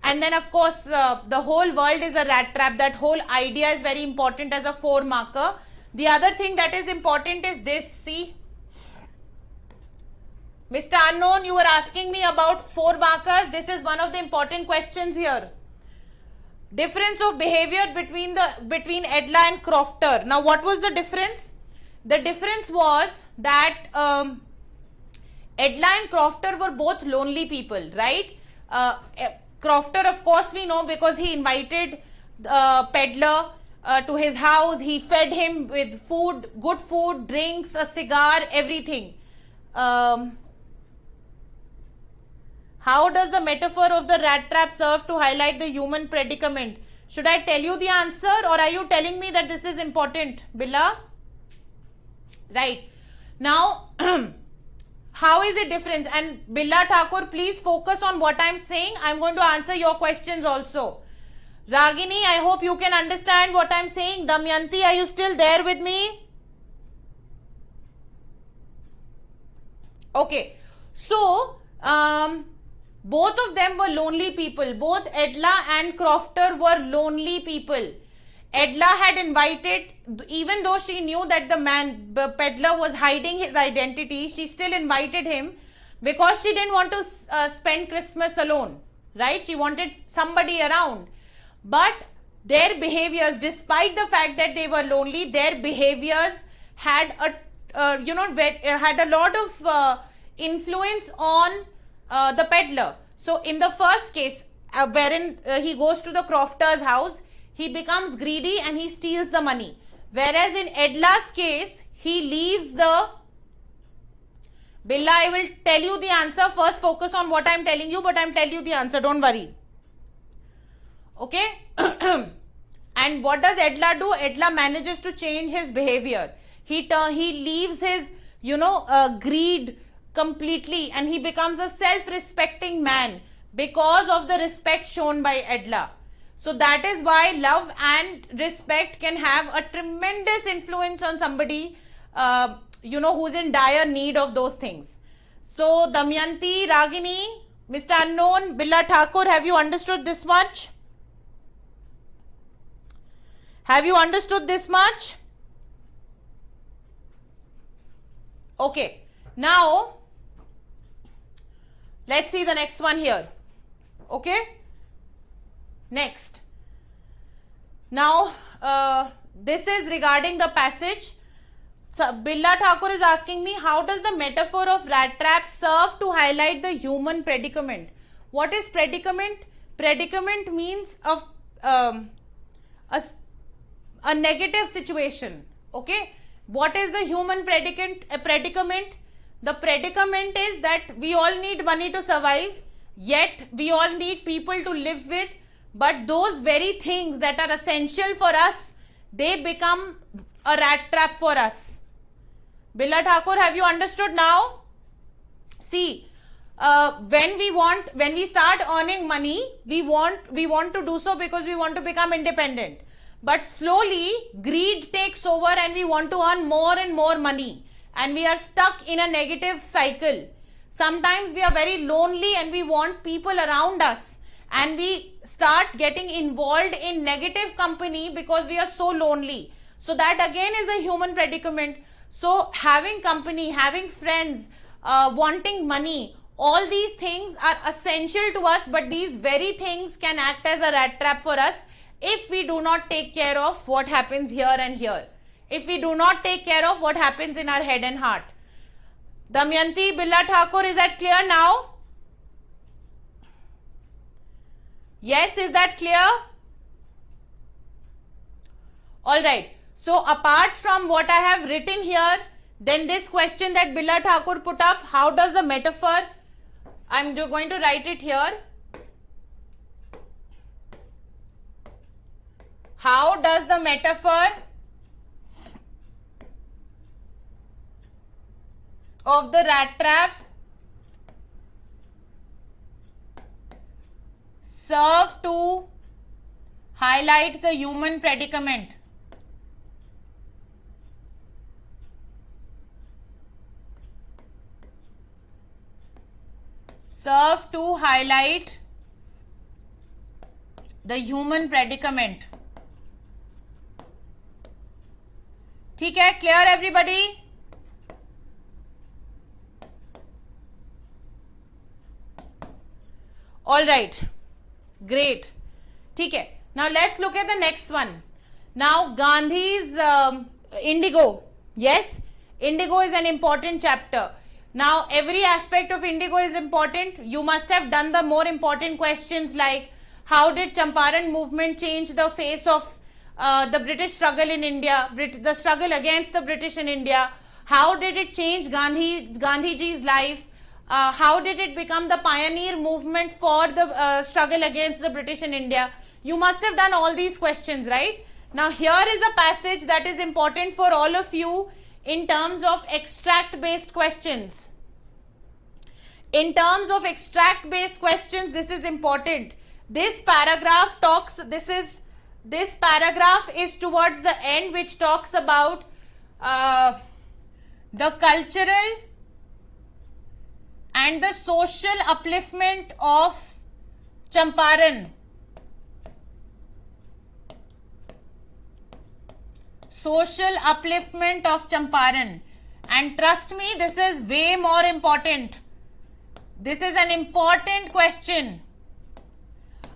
And then of course the whole world is a rat trap. That whole idea is very important as a 4 marker. The other thing that is important is this, see. Mr. Unknown, you were asking me about 4 markers. This is one of the important questions here. Difference of behavior between Edla and crofter. Now what was the difference? The difference was that Edla and crofter were both lonely people, right? Crofter, of course we know, because he invited peddler to his house. He fed him with food, good food, drinks, a cigar, everything. How does the metaphor of the rat trap serve to highlight the human predicament? Should I tell you the answer, or are you telling me that this is important, Billa? Right. Now, how is it different? And Billa Thakur, please focus on what I am saying. I am going to answer your questions also. Ragini, I hope you can understand what I am saying. Damayanti, are you still there with me? Okay. So, both of them were lonely people. Both Edla and crofter were lonely people. Edla had invited, even though she knew that the peddler was hiding his identity, she still invited him because she didn't want to spend Christmas alone, right? She wanted somebody around. But their behaviors, despite the fact that they were lonely, their behaviors had had a lot of influence on the peddler. So in the first case, wherein he goes to the crofter's house, he becomes greedy and he steals the money. Whereas in Edla's case, he leaves the... Billa, I will tell you the answer. First focus on what I am telling you, but I am telling you the answer, don't worry. Okay? And what does Edla do? Edla manages to change his behavior. He leaves his, greed completely, and he becomes a self-respecting man because of the respect shown by Edla. So that is why love and respect can have a tremendous influence on somebody, who's in dire need of those things. So Damayanti, Ragini, Mr. Unknown, Billa Thakur, have you understood this much? Have you understood this much? Okay. Now, let's see the next one here. Okay. Next. Now, this is regarding the passage. So, Billa Thakur is asking me, how does the metaphor of rat trap serve to highlight the human predicament? What is predicament? Predicament means a negative situation. Okay. What is the human predicament? The predicament is that we all need money to survive, yet we all need people to live with, but those very things that are essential for us, they become a rat trap for us. Billa Thakur, have you understood now? See, when we start earning money, we want to do so because we want to become independent. But slowly, greed takes over and we want to earn more and more money. And we are stuck in a negative cycle. Sometimes we are very lonely and we want people around us. And we start getting involved in negative company because we are so lonely. So that again is a human predicament. So having company, having friends, wanting money, all these things are essential to us, but these very things can act as a rat trap for us if we do not take care of what happens here and here. If we do not take care of what happens in our head and heart. Damayanti, Billa Thakur, is that clear now? Yes, is that clear? Alright. So, apart from what I have written here, then this question that Billa Thakur put up, how does the metaphor, I am going to write it here. How does the metaphor of the rat trap serve to highlight the human predicament? Serve to highlight the human predicament. ठीक है, clear everybody? All right, great. ठीक है. Now let's look at the next one. Now Gandhi's Indigo. Yes, Indigo is an important chapter. Now every aspect of Indigo is important. You must have done the more important questions like how did Champaran movement change the face of the British struggle in India, the struggle against the British in India. How did it change Gandhiji's life? How did it become the pioneer movement for the struggle against the British in India? You must have done all these questions, right? Now here is a passage that is important for all of you in terms of extract based questions. In terms of extract based questions, this is important. This paragraph talks, this paragraph is towards the end, which talks about the cultural and the social upliftment of Champaran. Social upliftment of Champaran. And trust me, this is way more important. This is an important question.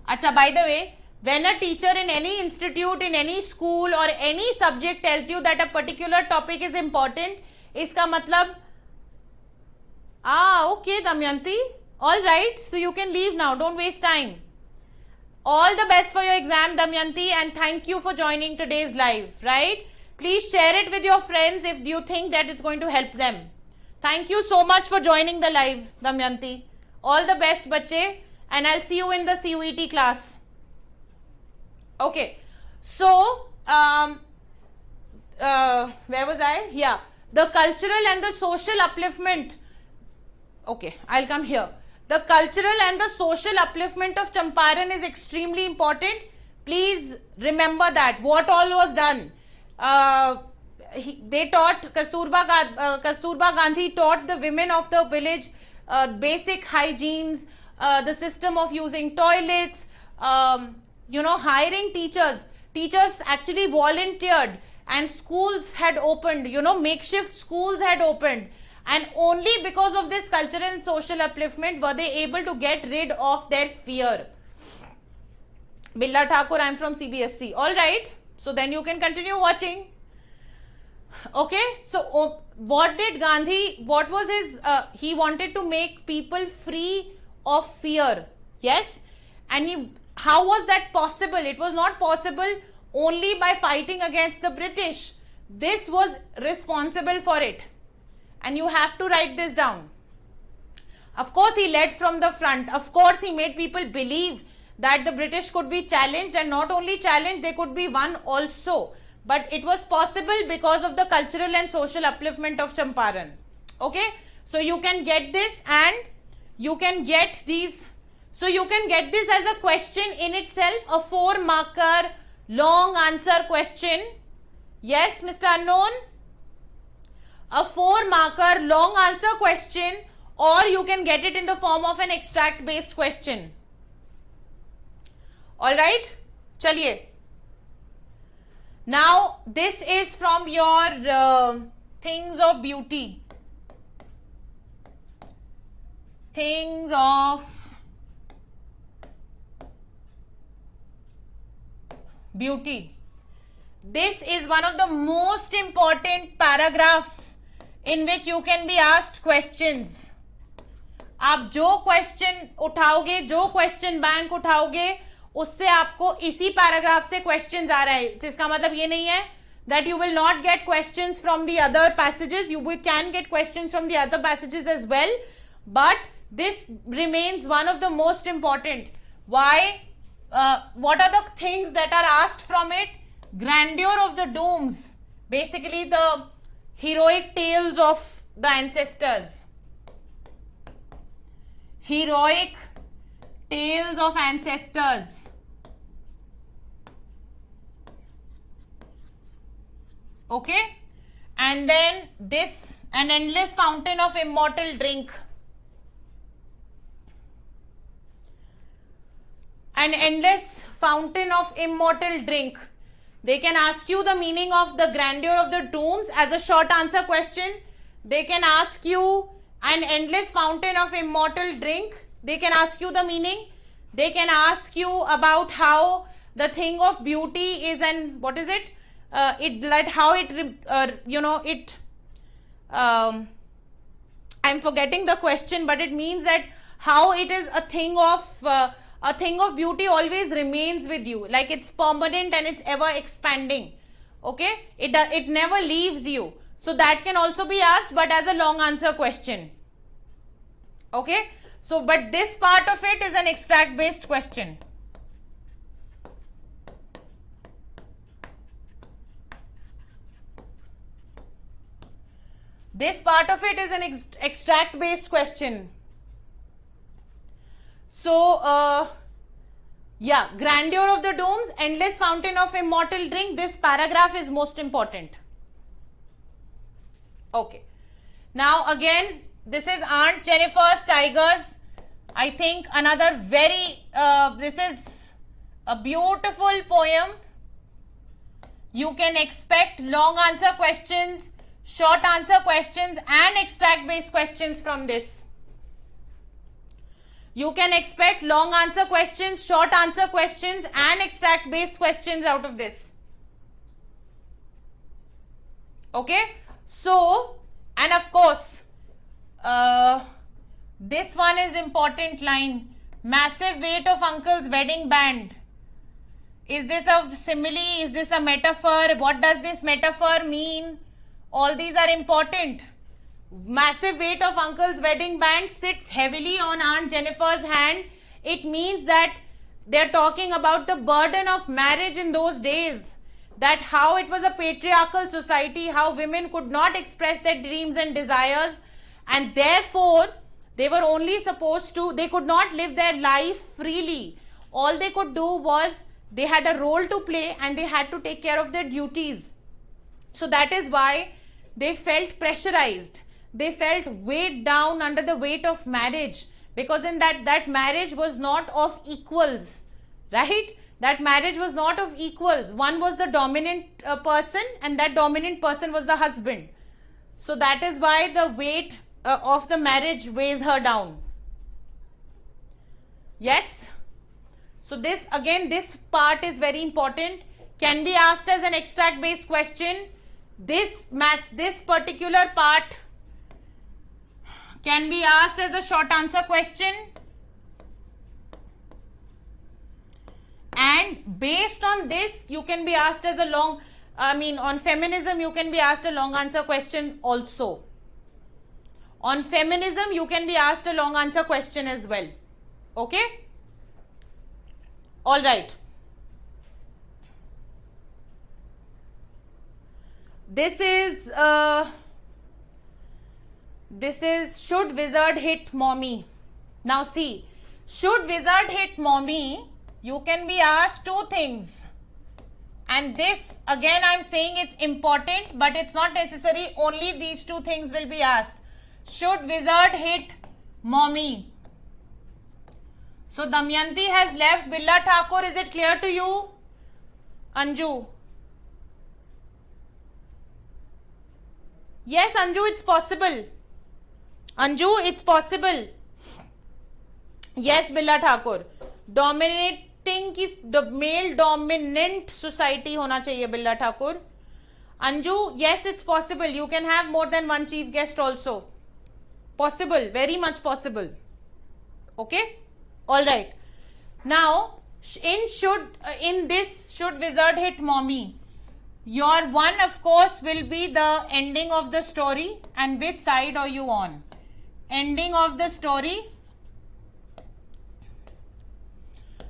Acha, by the way, when a teacher in any institute, in any school or any subject tells you that a particular topic is important, iska matlab, okay Damayanti, alright, so you can leave now, don't waste time. All the best for your exam, Damayanti, and thank you for joining today's live, right? Please share it with your friends if you think that it's going to help them. Thank you so much for joining the live, Damayanti. All the best, bache, and I'll see you in the CUET class. Okay, so, where was I? Yeah, the cultural and the social upliftment. Okay, I'll come here. The cultural and the social upliftment of Champaran is extremely important. Please remember that. What all was done? They taught, Kasturba Gandhi taught the women of the village basic hygienes, the system of using toilets, hiring teachers. Teachers actually volunteered and schools had opened, makeshift schools had opened. And only because of this cultural and social upliftment were they able to get rid of their fear. Billa Thakur, I'm from CBSE. All right. So then you can continue watching. Okay. So what did Gandhi, what was his, he wanted to make people free of fear. Yes. And how was that possible? It was not possible only by fighting against the British. This was responsible for it. And you have to write this down. Of course, he led from the front. Of course, he made people believe that the British could be challenged, and not only challenged, they could be won also. But it was possible because of the cultural and social upliftment of Champaran. Okay. So you can get this, and you can get these. So you can get this as a question in itself, a 4-marker long answer question. Yes, Mr. Unknown? A 4-marker long answer question, or you can get it in the form of an extract based question. Alright, chaliye. Now this is from your things of beauty. Things of beauty. This is one of the most important paragraphs in which you can be asked questions. आप जो question उठाओगे, जो question bank उठाओगे, उससे आपको इसी paragraph से questions आ रहा है. जिसका मतलब ये नहीं है that you will not get questions from the other passages. You can get questions from the other passages as well, but this remains one of the most important. Why? What are the things that are asked from it? Grandeur of the dooms, basically the heroic tales of the ancestors. Heroic tales of ancestors. Okay, and then this, an endless fountain of immortal drink. An endless fountain of immortal drink. They can ask you the meaning of the grandeur of the tombs as a short answer question. They can ask you an endless fountain of immortal drink. They can ask you the meaning. They can ask you about how the thing of beauty is, and what is it? I'm forgetting the question, but it means that how it is a thing of beauty always remains with you, like it's permanent and it's ever expanding. Okay, it never leaves you. So that can also be asked, but as a long answer question. Okay, so but this part of it is an extract based question. This part of it is an extract based question. So, yeah, grandeur of the domes, endless fountain of immortal drink. This paragraph is most important. Okay. Now again, this is Aunt Jennifer's Tigers. I think another very, this is a beautiful poem. You can expect long answer questions, short answer questions and extract based questions from this. You can expect long answer questions, short answer questions and extract based questions out of this. Okay. So, and of course, this one is important line. Massive weight of uncle's wedding band. Is this a simile? Is this a metaphor? What does this metaphor mean? All these are important. Massive weight of uncle's wedding band sits heavily on Aunt Jennifer's hand. It means that they're talking about the burden of marriage in those days. That how it was a patriarchal society, how women could not express their dreams and desires, and therefore they were only supposed to, they could not live their life freely. All they could do was they had a role to play and they had to take care of their duties. So that is why they felt pressurized. They felt weighed down under the weight of marriage, because in that marriage was not of equals, right? That marriage was not of equals. One was the dominant person and that dominant person was the husband. So that is why the weight of the marriage weighs her down. Yes. So this again, this part is very important, can be asked as an extract based question. This particular part can be asked as a short answer question, and based on this you can be asked as a long, on feminism you can be asked a long answer question also. On feminism you can be asked a long answer question as well. Okay, all right. This is should wizard hit mommy. Now see, should wizard hit mommy, you can be asked two things, and this again I am saying it's important, but it's not necessary only these two things will be asked. Should wizard hit mommy? So Damayanti has left. Billa Thakur, is it clear to you? Anju? Yes, Anju, it's possible. Anju, it's possible. Yes, Billa Thakur. Dominating की male dominant society होना चाहिए, Billa Thakur. Anju, yes, it's possible. You can have more than one chief guest also. Possible, very much possible. Okay, all right. Now, in this should wizard hit mommy, your one of course will be the ending of the story, and which side are you on? Ending of the story.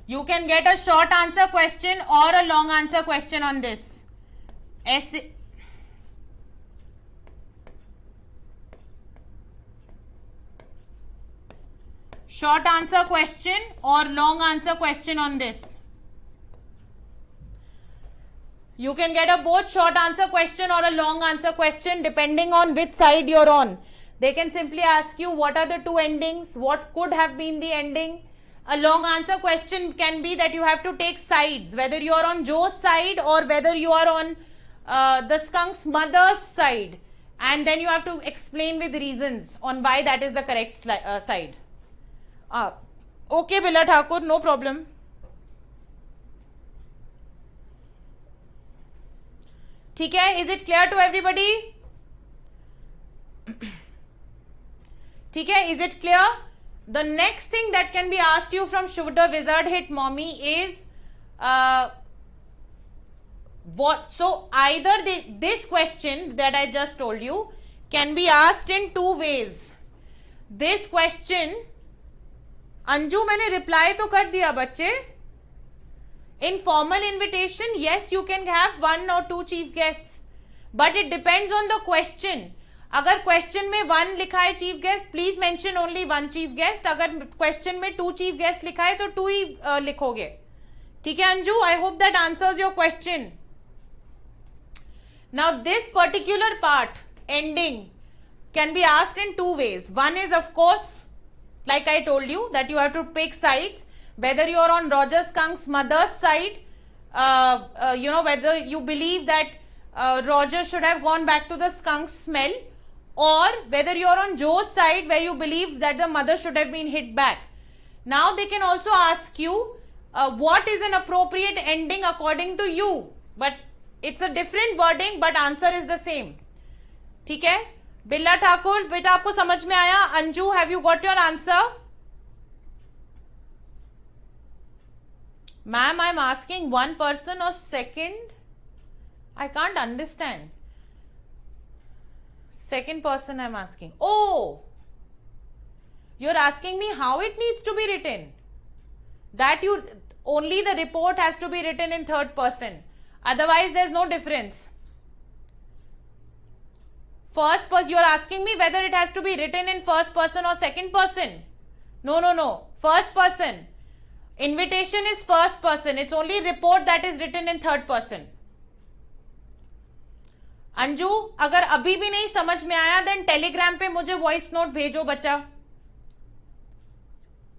You can get a short answer question or a long answer question on this. Short answer question or long answer question on this. You can get a both short answer question or a long answer question depending on which side you're on. They can simply ask you what are the two endings, what could have been the ending. A long answer question can be that you have to take sides, whether you are on Joe's side or whether you are on the skunk's mother's side, and then you have to explain with reasons on why that is the correct side. Okay, Billa Thakur, no problem. ठीक है, is it clear to everybody? ठीक है, is it clear? The next thing that can be asked you from should a wizard hit mommy is what? So either this question that I just told you can be asked in two ways. This question, Anju मैंने reply तो कर दिया बच्चे. In formal invitation, yes, you can have one or two chief guests, but it depends on the question. अगर question में one लिखा है chief guest, please mention only one chief guest. अगर क्वेश्चन में टू चीफ गेस्ट लिखा है तो to ही लिखोगे. ठीक है Anju, I hope that answers your question. Now this particular part, ending, can be asked in two ways. One is of course, like I told you, that you have to pick sides, whether you are on Roger Skunk's mother's side, whether you believe that Roger should have gone back to the skunk smell, or whether you are on Joe's side where you believe that the mother should have been hit back. Now they can also ask you what is an appropriate ending according to you, but it's a different wording, but answer is the same. ठीक है, बिल्ला ठाकुर, बेटा आपको समझ में आया? Anju, have you got your answer? Ma'am, I'm asking one person or second? I can't understand. Second person I'm asking. Oh, you're asking me how it needs to be written. That only the report has to be written in third person. Otherwise, there's no difference. First person, you're asking me whether it has to be written in first person or second person. No. First person. Invitation is first person. It's only report that is written in third person. Anju, अगर अभी भी नहीं समझ में आया then Telegram पे मुझे voice note भेजो बच्चा.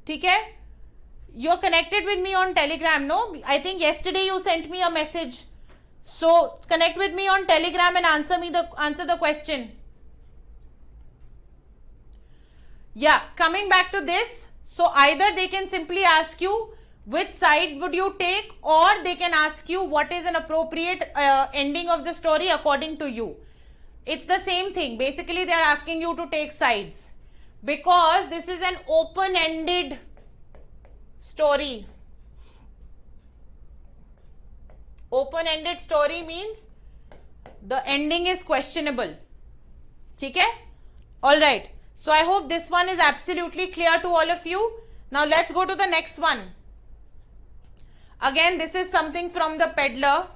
ठीक है, you are connected with me on Telegram. No, I think yesterday you sent me a message. So connect with me on Telegram and answer the question. Yeah, coming back to this. So either they can simply ask you which side would you take, or they can ask you what is an appropriate ending of the story according to you. It's the same thing. Basically, they are asking you to take sides because this is an open-ended story. Open-ended story means the ending is questionable. ठीक है? All right. So I hope this one is absolutely clear to all of you. Now let's go to the next one. Again, this is something from the peddler,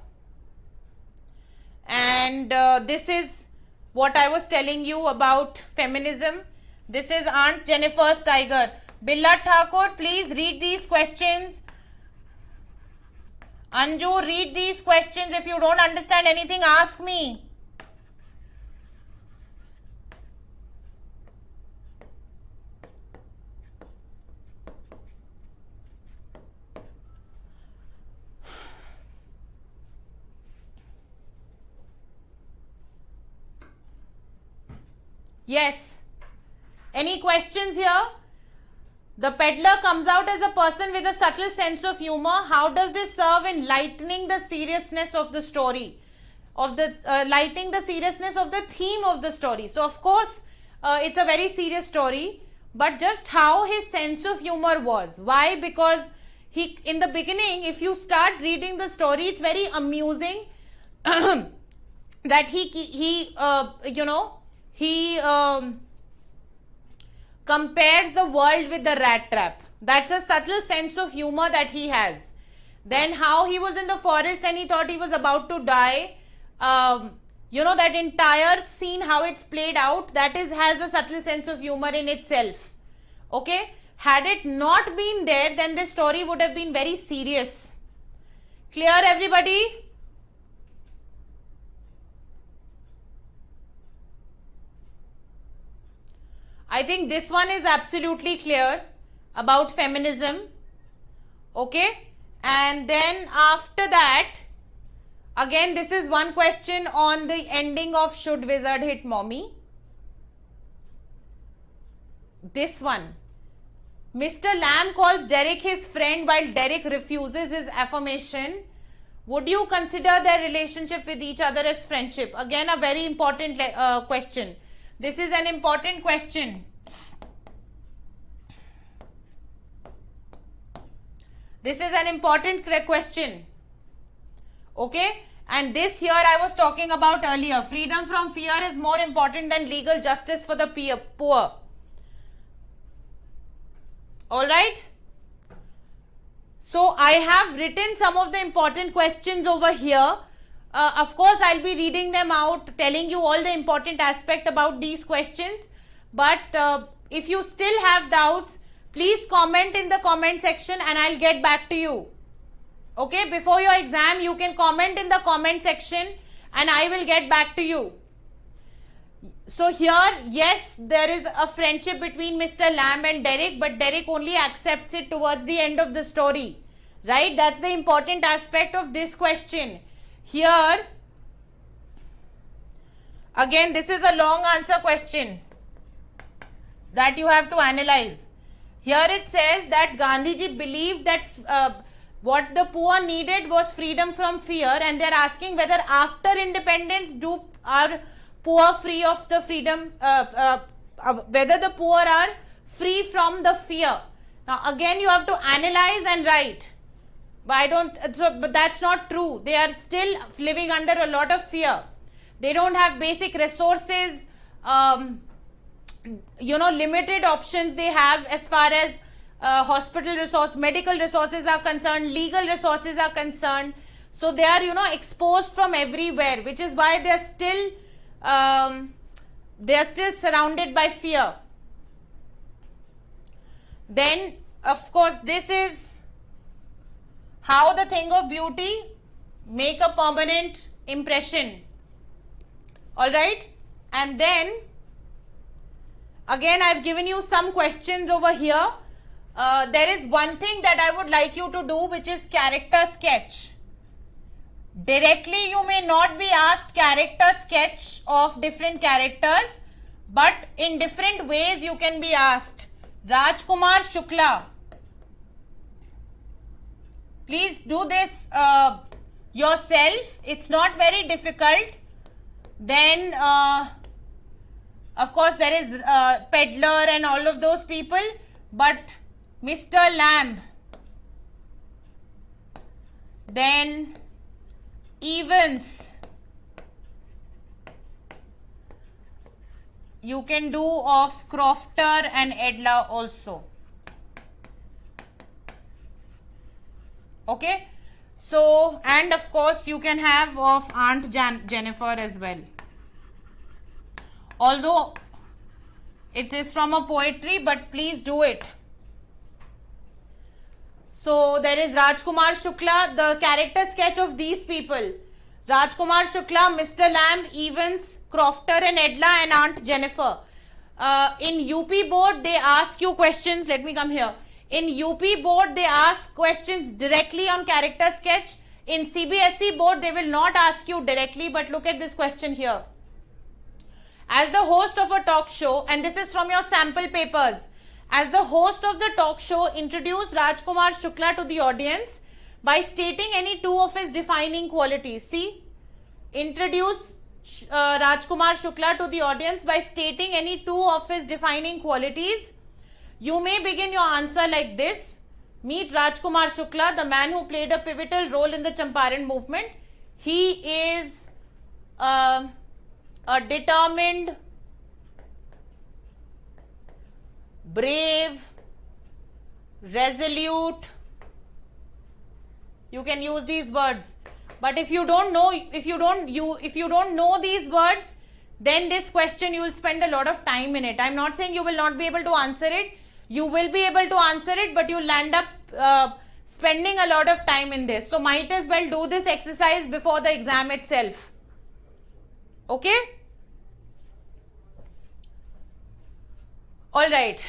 and this is what I was telling you about feminism. This is Aunt Jennifer's tiger. Billa Thakur, please read these questions. Anju, read these questions. If you don't understand anything, ask me. Yes. Any questions here? The peddler comes out as a person with a subtle sense of humor. How does this serve in lightening the seriousness of the story? Lightening the seriousness of the theme of the story. So, of course, it's a very serious story. But just how his sense of humor was. Why? Because he, in the beginning, if you start reading the story, it's very amusing that he compares the world with the rat trap. That's a subtle sense of humor that he has. Then how he was in the forest and he thought he was about to die. That entire scene, how it's played out, that has a subtle sense of humor in itself. Okay? Had it not been there, then this story would have been very serious. Clear, everybody? I think this one is absolutely clear about feminism. Okay. And then after that, again, this is one question on the ending of Should Wizard Hit Mommy? This one. Mr. Lamb calls Derek his friend while Derek refuses his affirmation. Would you consider their relationship with each other as friendship? Again, a very important question. This is an important question. This is an important question. Okay? And this here I was talking about earlier. Freedom from fear is more important than legal justice for the poor. Alright? So, I have written some of the important questions over here. Of course, I'll be reading them out, telling you all the important aspect about these questions. But if you still have doubts, please comment in the comment section and I'll get back to you. Okay, before your exam, you can comment in the comment section and I will get back to you. So here, yes, there is a friendship between Mr. Lamb and Derek, but Derek only accepts it towards the end of the story. Right? That's the important aspect of this question. Here, again, this is a long answer question that you have to analyze. Here it says that Gandhiji believed that what the poor needed was freedom from fear, and they are asking whether after independence are poor free of the freedom, whether the poor are free from the fear. Now again you have to analyze and write. But that's not true. They are still living under a lot of fear. They don't have basic resources, limited options they have as far as hospital resource, medical resources are concerned, legal resources are concerned. So they are, exposed from everywhere, which is why they are still surrounded by fear. Then, of course, this is how the thing of beauty make a permanent impression. Alright? And then, again, I've given you some questions over here. There is one thing that I would like you to do, which is character sketch. Directly, you may not be asked character sketch of different characters, but in different ways you can be asked. Rajkumar Shukla. Please do this yourself. It's not very difficult. Then of course there is peddler and all of those people, but Mr. Lamb, then Evans, you can do of Crofter and Edla also. Okay, so and of course you can have of Aunt Jennifer as well, although it is from a poetry, but please do it. So there is Rajkumar Shukla, the character sketch of these people: Rajkumar Shukla, Mr. Lamb, Evans, Crofter and Edla, and Aunt Jennifer. In UP board they ask you questions. Let me come here. In UP board they ask questions directly on character sketch. In CBSE board they will not ask you directly, but look at this question here. As the host of a talk show, and this is from your sample papers, as the host of the talk show, introduce Rajkumar Shukla to the audience by stating any two of his defining qualities. See, introduce Rajkumar Shukla to the audience by stating any two of his defining qualities. You may begin your answer like this: meet Rajkumar Shukla, the man who played a pivotal role in the Champaran movement. He is a determined, brave, resolute. You can use these words, but if you don't know, if you don't know these words, then this question you will spend a lot of time in it. I'm not saying you will not be able to answer it. You will be able to answer it, but you'll end up spending a lot of time in this. So might as well do this exercise before the exam itself. Okay? All right.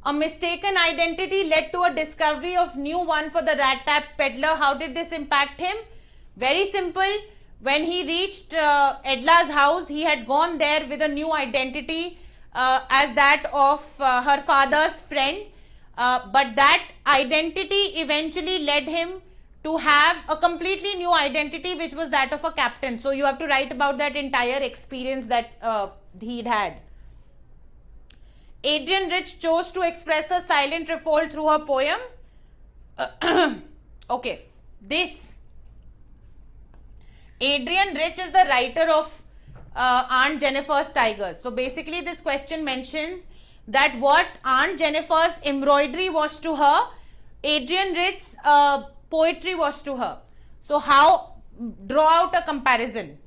A mistaken identity led to a discovery of new one for the rat tap peddler. How did this impact him? Very simple. When he reached Edla's house, he had gone there with a new identity as that of her father's friend. But that identity eventually led him to have a completely new identity, which was that of a captain. So you have to write about that entire experience that he'd had. Adrian Rich chose to express her silent revolt through her poem. Okay, this Adrian Rich is the writer of Aunt Jennifer's Tigers. So basically this question mentions that what Aunt Jennifer's embroidery was to her, Adrian Rich's poetry was to her. So how draw out a comparison?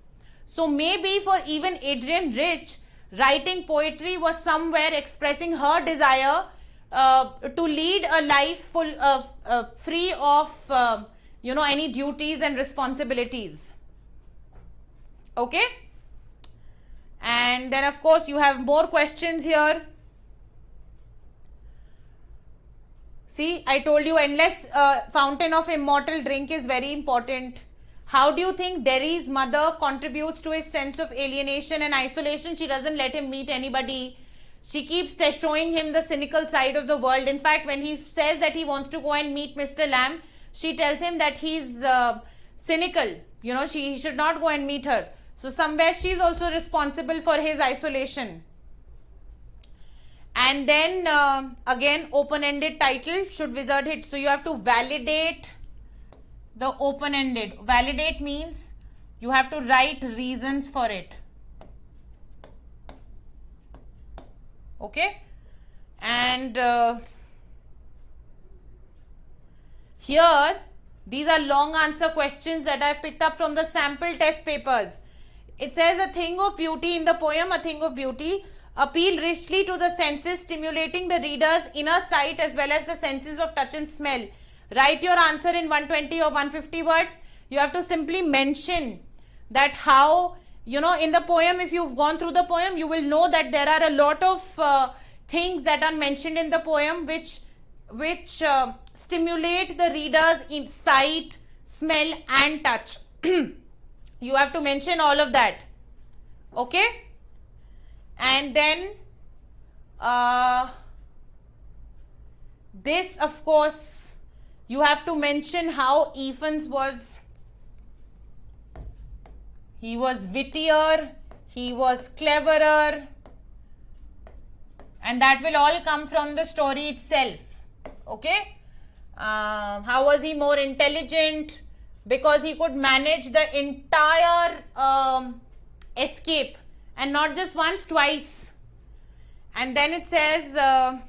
So maybe for even Adrian Rich, writing poetry was somewhere expressing her desire to lead a life full of free of any duties and responsibilities. Okay, and then of course you have more questions here. See, I told you endless fountain of immortal drink is very important. How do you think Derry's mother contributes to his sense of alienation and isolation? She doesn't let him meet anybody. She keeps showing him the cynical side of the world. In fact, when he says that he wants to go and meet Mr. Lamb, she tells him that he's cynical. He should not go and meet her. So somewhere she is also responsible for his isolation. And then again, open-ended title, should wizard hit. So you have to validate the open-ended. Validate means you have to write reasons for it. Okay, and here these are long answer questions that I picked up from the sample test papers. It says a thing of beauty in the poem, a thing of beauty, appeal richly to the senses, stimulating the reader's inner sight as well as the senses of touch and smell. Write your answer in 120 or 150 words. You have to simply mention that how, in the poem, if you've gone through the poem, you will know that there are a lot of things that are mentioned in the poem which stimulate the reader's in sight, smell and touch. You have to mention all of that. Okay? And then this, of course, you have to mention how Evans was. He was wittier, he was cleverer, and that will all come from the story itself. Okay? How was he more intelligent? Because he could manage the entire escape, and not just once, twice. And then it says,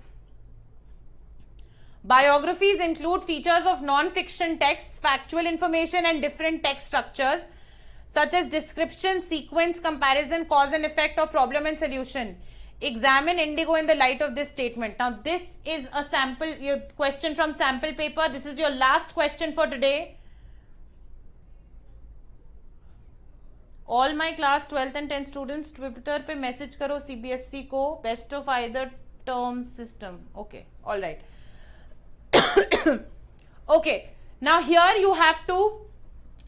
biographies include features of non-fiction texts, factual information and different text structures such as description, sequence, comparison, cause and effect, or problem and solution. Examine Indigo in the light of this statement. Now, this is a sample question from sample paper. This is your last question for today. All my class 12th and 10th students, Twitter पे message करो CBSE को best of either terms system. Okay, all right. Okay, now here you have to,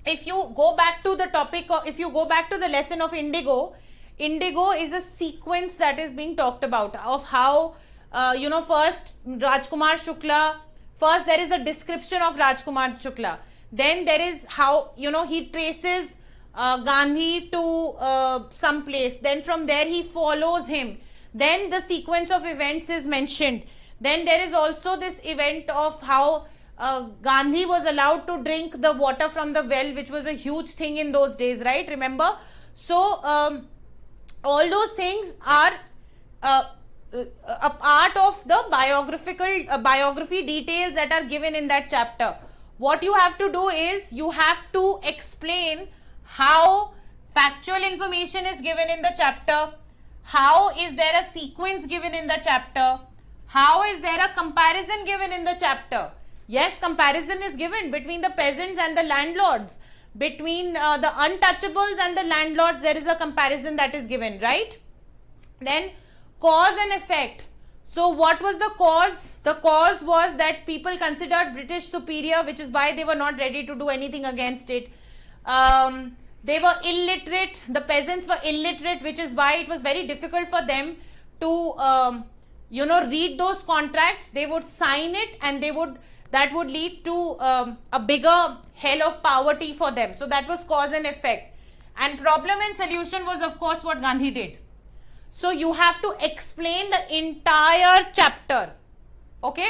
if you go back to the topic, or if you go back to the lesson of Indigo, Indigo is a sequence that is being talked about of how, first Rajkumar Shukla, first there is a description of Rajkumar Shukla, then there is how, he traces Gandhi to some place, then from there he follows him, then the sequence of events is mentioned, then there is also this event of how Gandhi was allowed to drink the water from the well, which was a huge thing in those days, right? Remember? So, all those things are a part of the biography details that are given in that chapter. What you have to do is, you have to explain how factual information is given in the chapter, how is there a sequence given in the chapter, how is there a comparison given in the chapter. Yes, comparison is given between the peasants and the landlords. Between the untouchables and the landlords, there is a comparison that is given, right? Then cause and effect. So what was the cause? The cause was that people considered British superior, which is why they were not ready to do anything against it. They were illiterate. The peasants were illiterate, which is why it was very difficult for them to, read those contracts. They would sign it, and that would lead to a bigger hell of poverty for them. So that was cause and effect. And problem and solution was, of course, what Gandhi did. So you have to explain the entire chapter. Okay?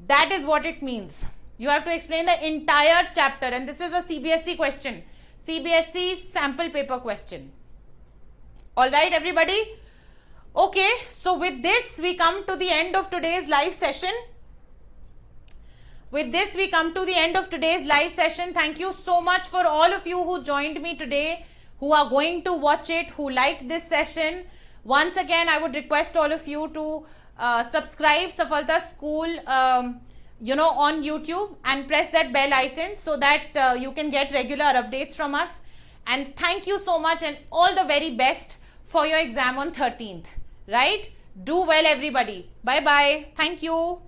That is what it means. You have to explain the entire chapter. And this is a CBSE question. CBSE sample paper question. Alright, everybody? Okay. So with this, we come to the end of today's live session. With this, we come to the end of today's live session. Thank you so much for all of you who joined me today, who are going to watch it, who liked this session. Once again, I would request all of you to subscribe Safalta School, on YouTube, and press that bell icon so that you can get regular updates from us. And thank you so much, and all the very best for your exam on 13th. Right? Do well, everybody. Bye-bye. Thank you.